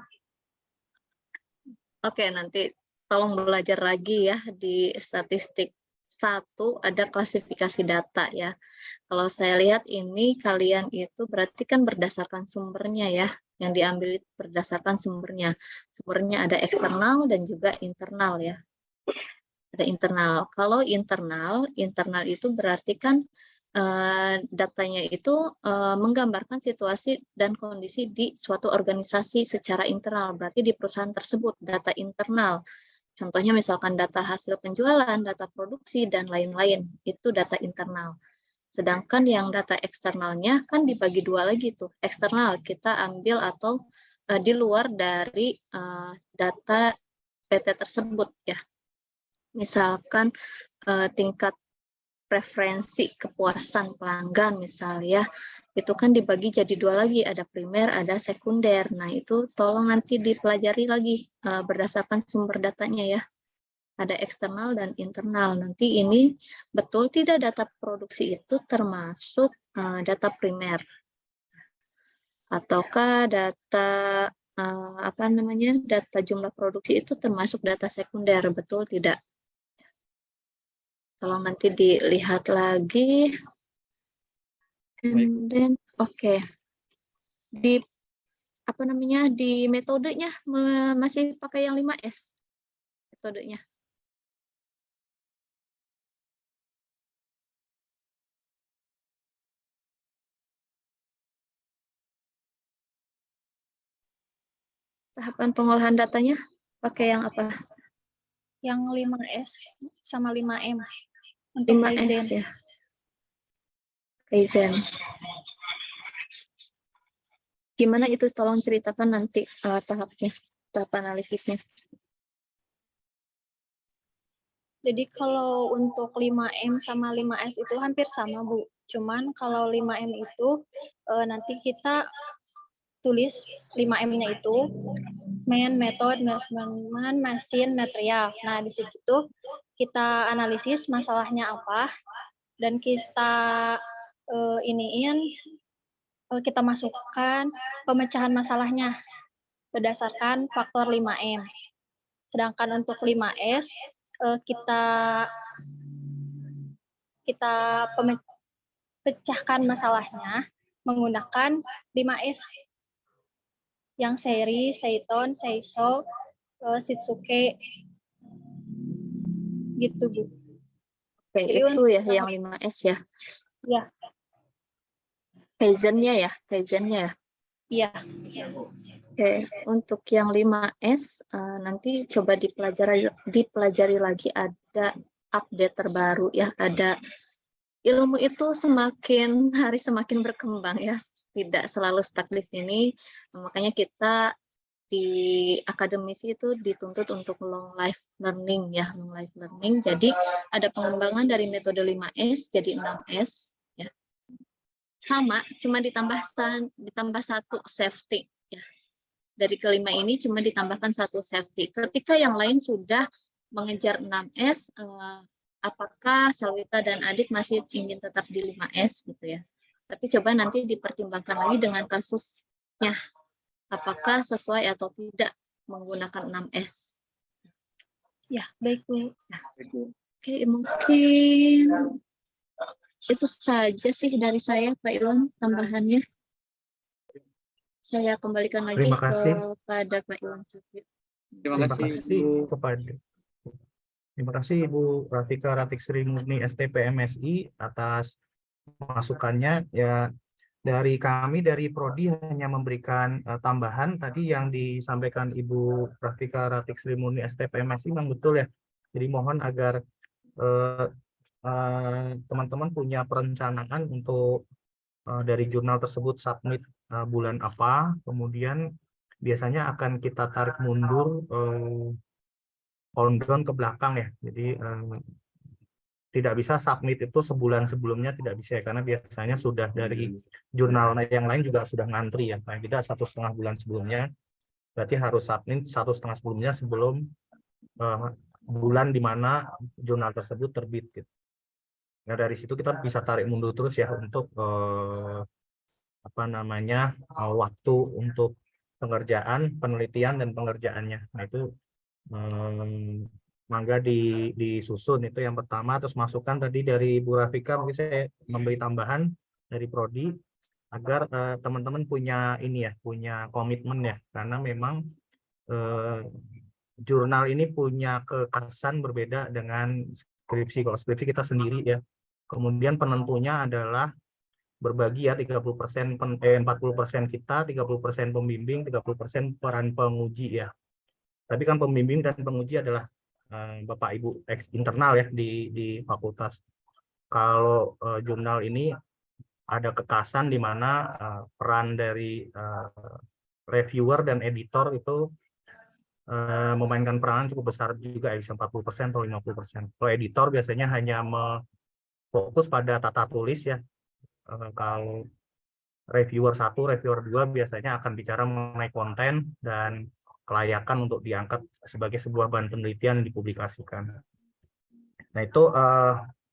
Oke, nanti tolong belajar lagi ya di statistik 1 ada klasifikasi data ya. Kalau saya lihat ini kalian itu berarti kan berdasarkan sumbernya ya, yang diambil berdasarkan sumbernya. Sumbernya ada eksternal dan juga internal ya. Ada internal. Kalau internal itu berarti kan datanya itu menggambarkan situasi dan kondisi di suatu organisasi secara internal, berarti di perusahaan tersebut, data internal. Contohnya misalkan data hasil penjualan, data produksi, dan lain-lain, itu data internal. Sedangkan yang data eksternalnya kan dibagi dua lagi tuh, eksternal kita ambil atau di luar dari data PT tersebut ya. Misalkan tingkat preferensi kepuasan pelanggan misalnya, itu kan dibagi jadi dua lagi, ada primer, ada sekunder. Nah itu tolong nanti dipelajari lagi berdasarkan sumber datanya ya. Ada eksternal dan internal. Nanti ini betul tidak data produksi itu termasuk data primer, ataukah data data jumlah produksi itu termasuk data sekunder, betul tidak? Tolong nanti dilihat lagi. And then, oke. Di di metodenya masih pakai yang 5S metodenya. Tahapan pengolahan datanya pakai yang apa? Yang 5S sama 5M untuk 5S Kaizen. ya. Kaizen. Gimana itu, tolong ceritakan nanti tahapnya, tahap analisisnya. Jadi kalau untuk 5M sama 5S itu hampir sama, Bu. Cuman kalau 5M itu nanti kita tulis 5M-nya itu main, method, measurement, machine, material. Nah, di situ kita analisis masalahnya apa dan kita kita masukkan pemecahan masalahnya berdasarkan faktor 5M. Sedangkan untuk 5S kita pecahkan masalahnya menggunakan 5S yang seri, seiton, seiso, shitsuke gitu, Bu. Oke, Jadi itu ya yang 5S ya. Ya. Kaizennya ya, Kaizennya ya. Iya. Oke, untuk yang 5S nanti coba dipelajari lagi, ada update terbaru ya, ada ilmu itu semakin hari semakin berkembang ya, tidak selalu stuck di sini. Makanya kita di akademisi itu dituntut untuk long life learning ya, long life learning. Jadi ada pengembangan dari metode 5S jadi 6S ya. Sama, cuma ditambah satu safety ya. Dari kelima ini cuma ditambahkan satu safety. Ketika yang lain sudah mengejar 6S, apakah Salwita dan Adit masih ingin tetap di 5S gitu ya. Tapi coba nanti dipertimbangkan lagi dengan kasusnya. Apakah sesuai atau tidak menggunakan 6S. Ya, baik, Bu. Oke, mungkin itu saja sih dari saya, Pak Iwan, tambahannya. Saya kembalikan lagi Terima kasih. kepada Pak Iwan Satrio. Terima kasih, Bu. Terima kasih Ibu Rafika Ratik Sri Murni STP MSI atas masukannya. Ya, dari kami dari Prodi hanya memberikan tambahan tadi yang disampaikan Ibu Rafika Ratik Sri Murni STP MSI memang betul ya. Jadi mohon agar teman-teman punya perencanaan untuk dari jurnal tersebut submit bulan apa, kemudian biasanya akan kita tarik mundur countdown ke belakang ya. Jadi tidak bisa submit itu sebulan sebelumnya, tidak bisa ya, karena biasanya sudah dari jurnal yang lain juga sudah ngantri ya. Nah, kita 1,5 bulan sebelumnya, berarti harus submit 1,5 sebelumnya sebelum bulan di mana jurnal tersebut terbit. Gitu. Nah, dari situ kita bisa tarik mundur terus ya untuk waktu untuk pengerjaan, penelitian dan pengerjaannya. Nah, itu mangga disusun itu yang pertama. Terus masukan tadi dari Bu Rafika, mungkin saya memberi tambahan dari Prodi agar teman-teman punya ini ya, punya komitmen ya, karena memang jurnal ini punya kekhasan berbeda dengan skripsi. Kalau skripsi kita sendiri ya. Kemudian penentunya adalah berbagi ya, 30% 40% kita, 30% pembimbing, 30% peran penguji ya. Tapi kan pembimbing dan penguji adalah Bapak Ibu internal ya di fakultas. Kalau jurnal ini ada kekhasan di mana peran dari reviewer dan editor itu memainkan peranan cukup besar juga ya, bisa 40% atau 50%. Kalau editor biasanya hanya fokus pada tata tulis ya. Kalau reviewer 1, reviewer 2 biasanya akan bicara mengenai konten dan kelayakan untuk diangkat sebagai sebuah bahan penelitian dipublikasikan. Nah, itu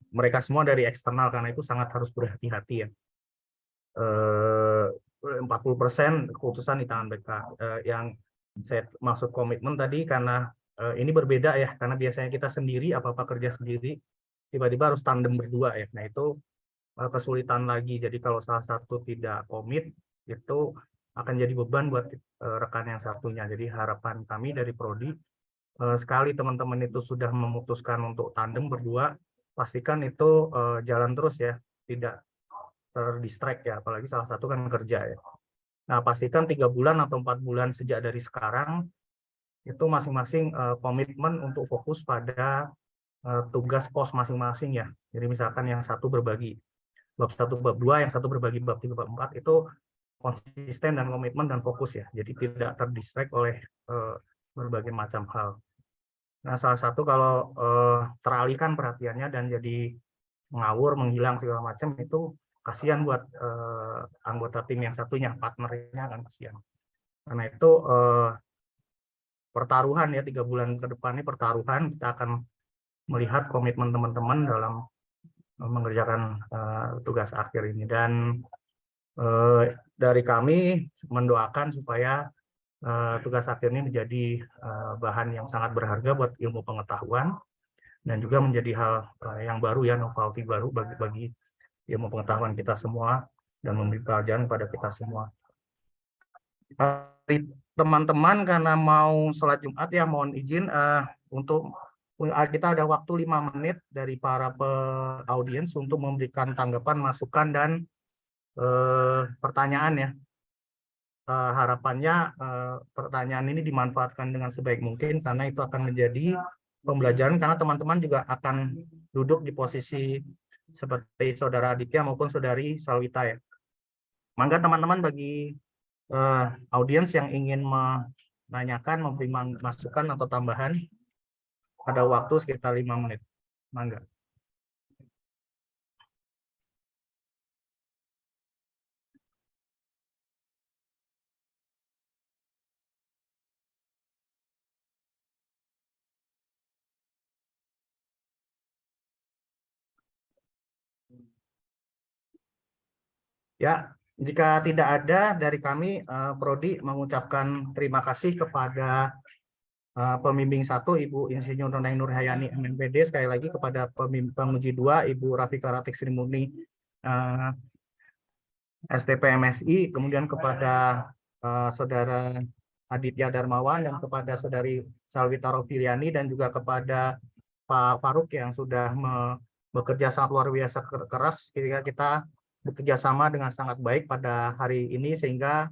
mereka semua dari eksternal, karena itu sangat harus berhati-hati ya. 40% keputusan di tangan mereka. Yang saya maksud komitmen tadi karena ini berbeda ya, karena biasanya kita sendiri apa-apa kerja sendiri, tiba-tiba harus tandem berdua ya. Nah, itu kesulitan lagi. Jadi kalau salah satu tidak komit, itu akan jadi beban buat rekan yang satunya. Jadi harapan kami dari Prodi, sekali teman-teman itu sudah memutuskan untuk tandem berdua, pastikan itu jalan terus ya, tidak terdistract ya, apalagi salah satu kan kerja ya. Nah, pastikan 3 bulan atau 4 bulan sejak dari sekarang itu masing-masing komitmen untuk fokus pada tugas pos masing-masing ya. Jadi misalkan yang satu berbagi bab 1, bab 2, yang satu berbagi bab 3, bab 4, itu konsisten dan komitmen dan fokus ya. Jadi tidak terdistract oleh berbagai macam hal. Nah, salah satu kalau teralihkan perhatiannya dan jadi ngawur, menghilang segala macam, itu kasihan buat anggota tim yang satunya, partnernya kan kasihan. Karena itu pertaruhan ya, 3 bulan ke depan ini pertaruhan, kita akan melihat komitmen teman-teman dalam mengerjakan tugas akhir ini. Dan dari kami mendoakan supaya tugas akhir ini menjadi bahan yang sangat berharga buat ilmu pengetahuan dan juga menjadi hal yang baru ya, novelty baru bagi ilmu pengetahuan kita semua dan memberi pelajaran kepada kita semua. Teman-teman, karena mau sholat Jumat ya, mohon izin untuk kita ada waktu 5 menit dari para audiens untuk memberikan tanggapan, masukan, dan pertanyaan ya. Harapannya pertanyaan ini dimanfaatkan dengan sebaik mungkin karena itu akan menjadi pembelajaran, karena teman-teman juga akan duduk di posisi seperti saudara Aditya maupun saudari Salwita ya. Mangga teman-teman, bagi audiens yang ingin menanyakan, memberi masukan atau tambahan, ada waktu sekitar 5 menit. Mangga. Ya, jika tidak ada dari kami, Prodi mengucapkan terima kasih kepada pembimbing 1 Ibu Insinyur Noneng Nurhayani MNPD, sekali lagi kepada penguji 2 Ibu Rafika Ratik Sri Murni STP MSI, kemudian kepada Saudara Aditya Darmawan dan kepada Saudari Salwita Rofiliani, dan juga kepada Pak Faruk yang sudah bekerja sangat luar biasa keras ketika kita bekerja sama dengan sangat baik pada hari ini, sehingga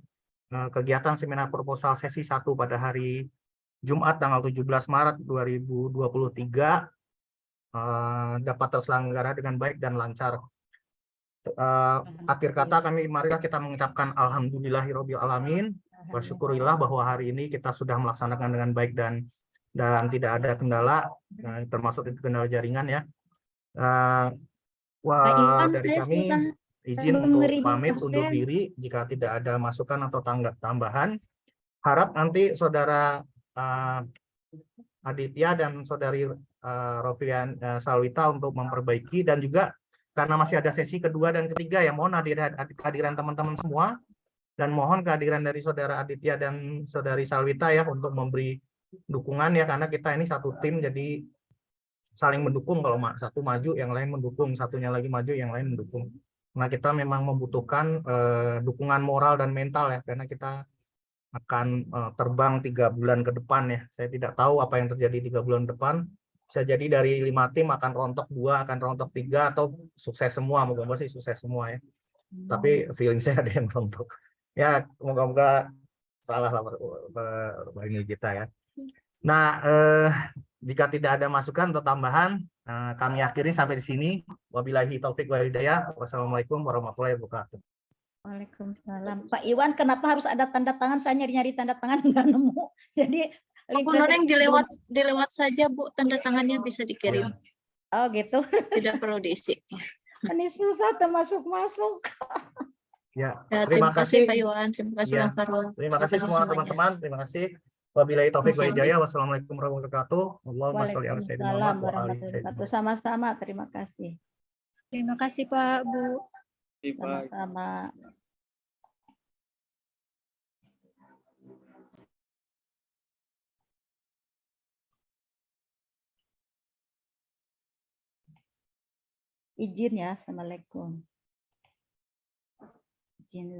kegiatan seminar proposal sesi 1 pada hari Jumat tanggal 17 Maret 2023 dapat terselenggara dengan baik dan lancar. Akhir kata marilah kita mengucapkan alhamdulillahirabbil alamin, bersyukurillah bahwa hari ini kita sudah melaksanakan dengan baik dan tidak ada kendala, termasuk kendala jaringan ya. Dari kami izin untuk pamit undur diri jika tidak ada masukan atau tambahan. Harap nanti saudara Aditya dan saudari Rofilian Salwita untuk memperbaiki, dan juga karena masih ada sesi kedua dan ketiga ya, mohon kehadiran teman-teman semua dan mohon kehadiran dari saudara Aditya dan saudari Salwita ya untuk memberi dukungan ya, karena kita ini satu tim, jadi saling mendukung. Kalau satu maju yang lain mendukung, satunya lagi maju yang lain mendukung. Nah, kita memang membutuhkan dukungan moral dan mental ya, karena kita akan terbang 3 bulan ke depan ya. Saya tidak tahu apa yang terjadi 3 bulan depan. Bisa jadi dari 5 tim akan rontok 2, akan rontok 3, atau sukses semua. Moga-moga sih sukses semua ya. Tapi feeling saya ada yang rontok. Ya, moga-moga salah lah ini kita ya. Nah, jika tidak ada masukan atau tambahan, kami akhiri sampai di sini. Wabillahi taufik wal hidayah. Wassalamualaikum warahmatullahi wabarakatuh. Waalaikumsalam. Pak Iwan, kenapa harus ada tanda tangan? Saya nyari-nyari tanda tangan nggak nemu. Jadi Bu Noneng dilewat saja Bu, tanda tangannya bisa dikirim. Oh gitu. Tidak perlu diisi. Ini susah masuk-masuk. Ya, terima kasih Pak Iwan, terima kasih Bang Farul. Terima kasih semua teman-teman, terima kasih. Wabillahi taufiq wal hidayah. Wassalamualaikum warahmatullahi wabarakatuh. Allahumma sholli ala sayyidina Muhammad wa ali sayyidina. Sama-sama, terima kasih. Terima kasih Pak, Bu. Sama-sama. Izin ya, assalamualaikum. Izin